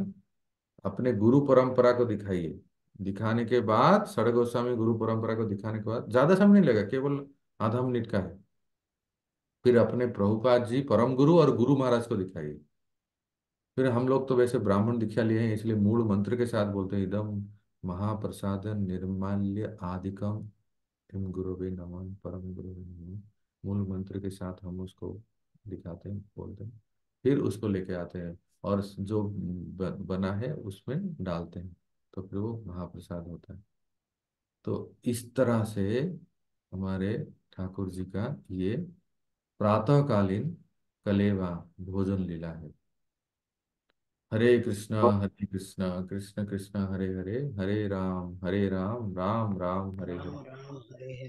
Speaker 1: अपने गुरु परंपरा को दिखाइए। दिखाने के बाद सड़ गोस्वामी गुरु परंपरा को दिखाने के बाद, ज्यादा समय नहीं लगा, केवल आधा मिनट का है। फिर अपने प्रभुपाद जी परम गुरु और गुरु महाराज को दिखाइए। फिर हम लोग तो वैसे ब्राह्मण दीक्षा लिए हैं, इसलिए मूल मंत्र के साथ बोलते हैं, इदम महाप्रसाद निर्माल्य आदिकम इम गुरुवे नमः, परम गुरुवे नमः। मूल मंत्र के साथ हम उसको दिखाते हैं, बोलते हैं। फिर उसको लेके आते हैं और जो बना है उसमें डालते हैं, तो फिर वो महाप्रसाद होता है। तो इस तरह से हमारे ठाकुर जी का ये प्रातःकालीन कलेवा भोजन लीला है। हरे कृष्णा कृष्ण कृष्ण हरे हरे, हरे राम राम राम हरे हरे।
Speaker 5: राम राम हरे हरे।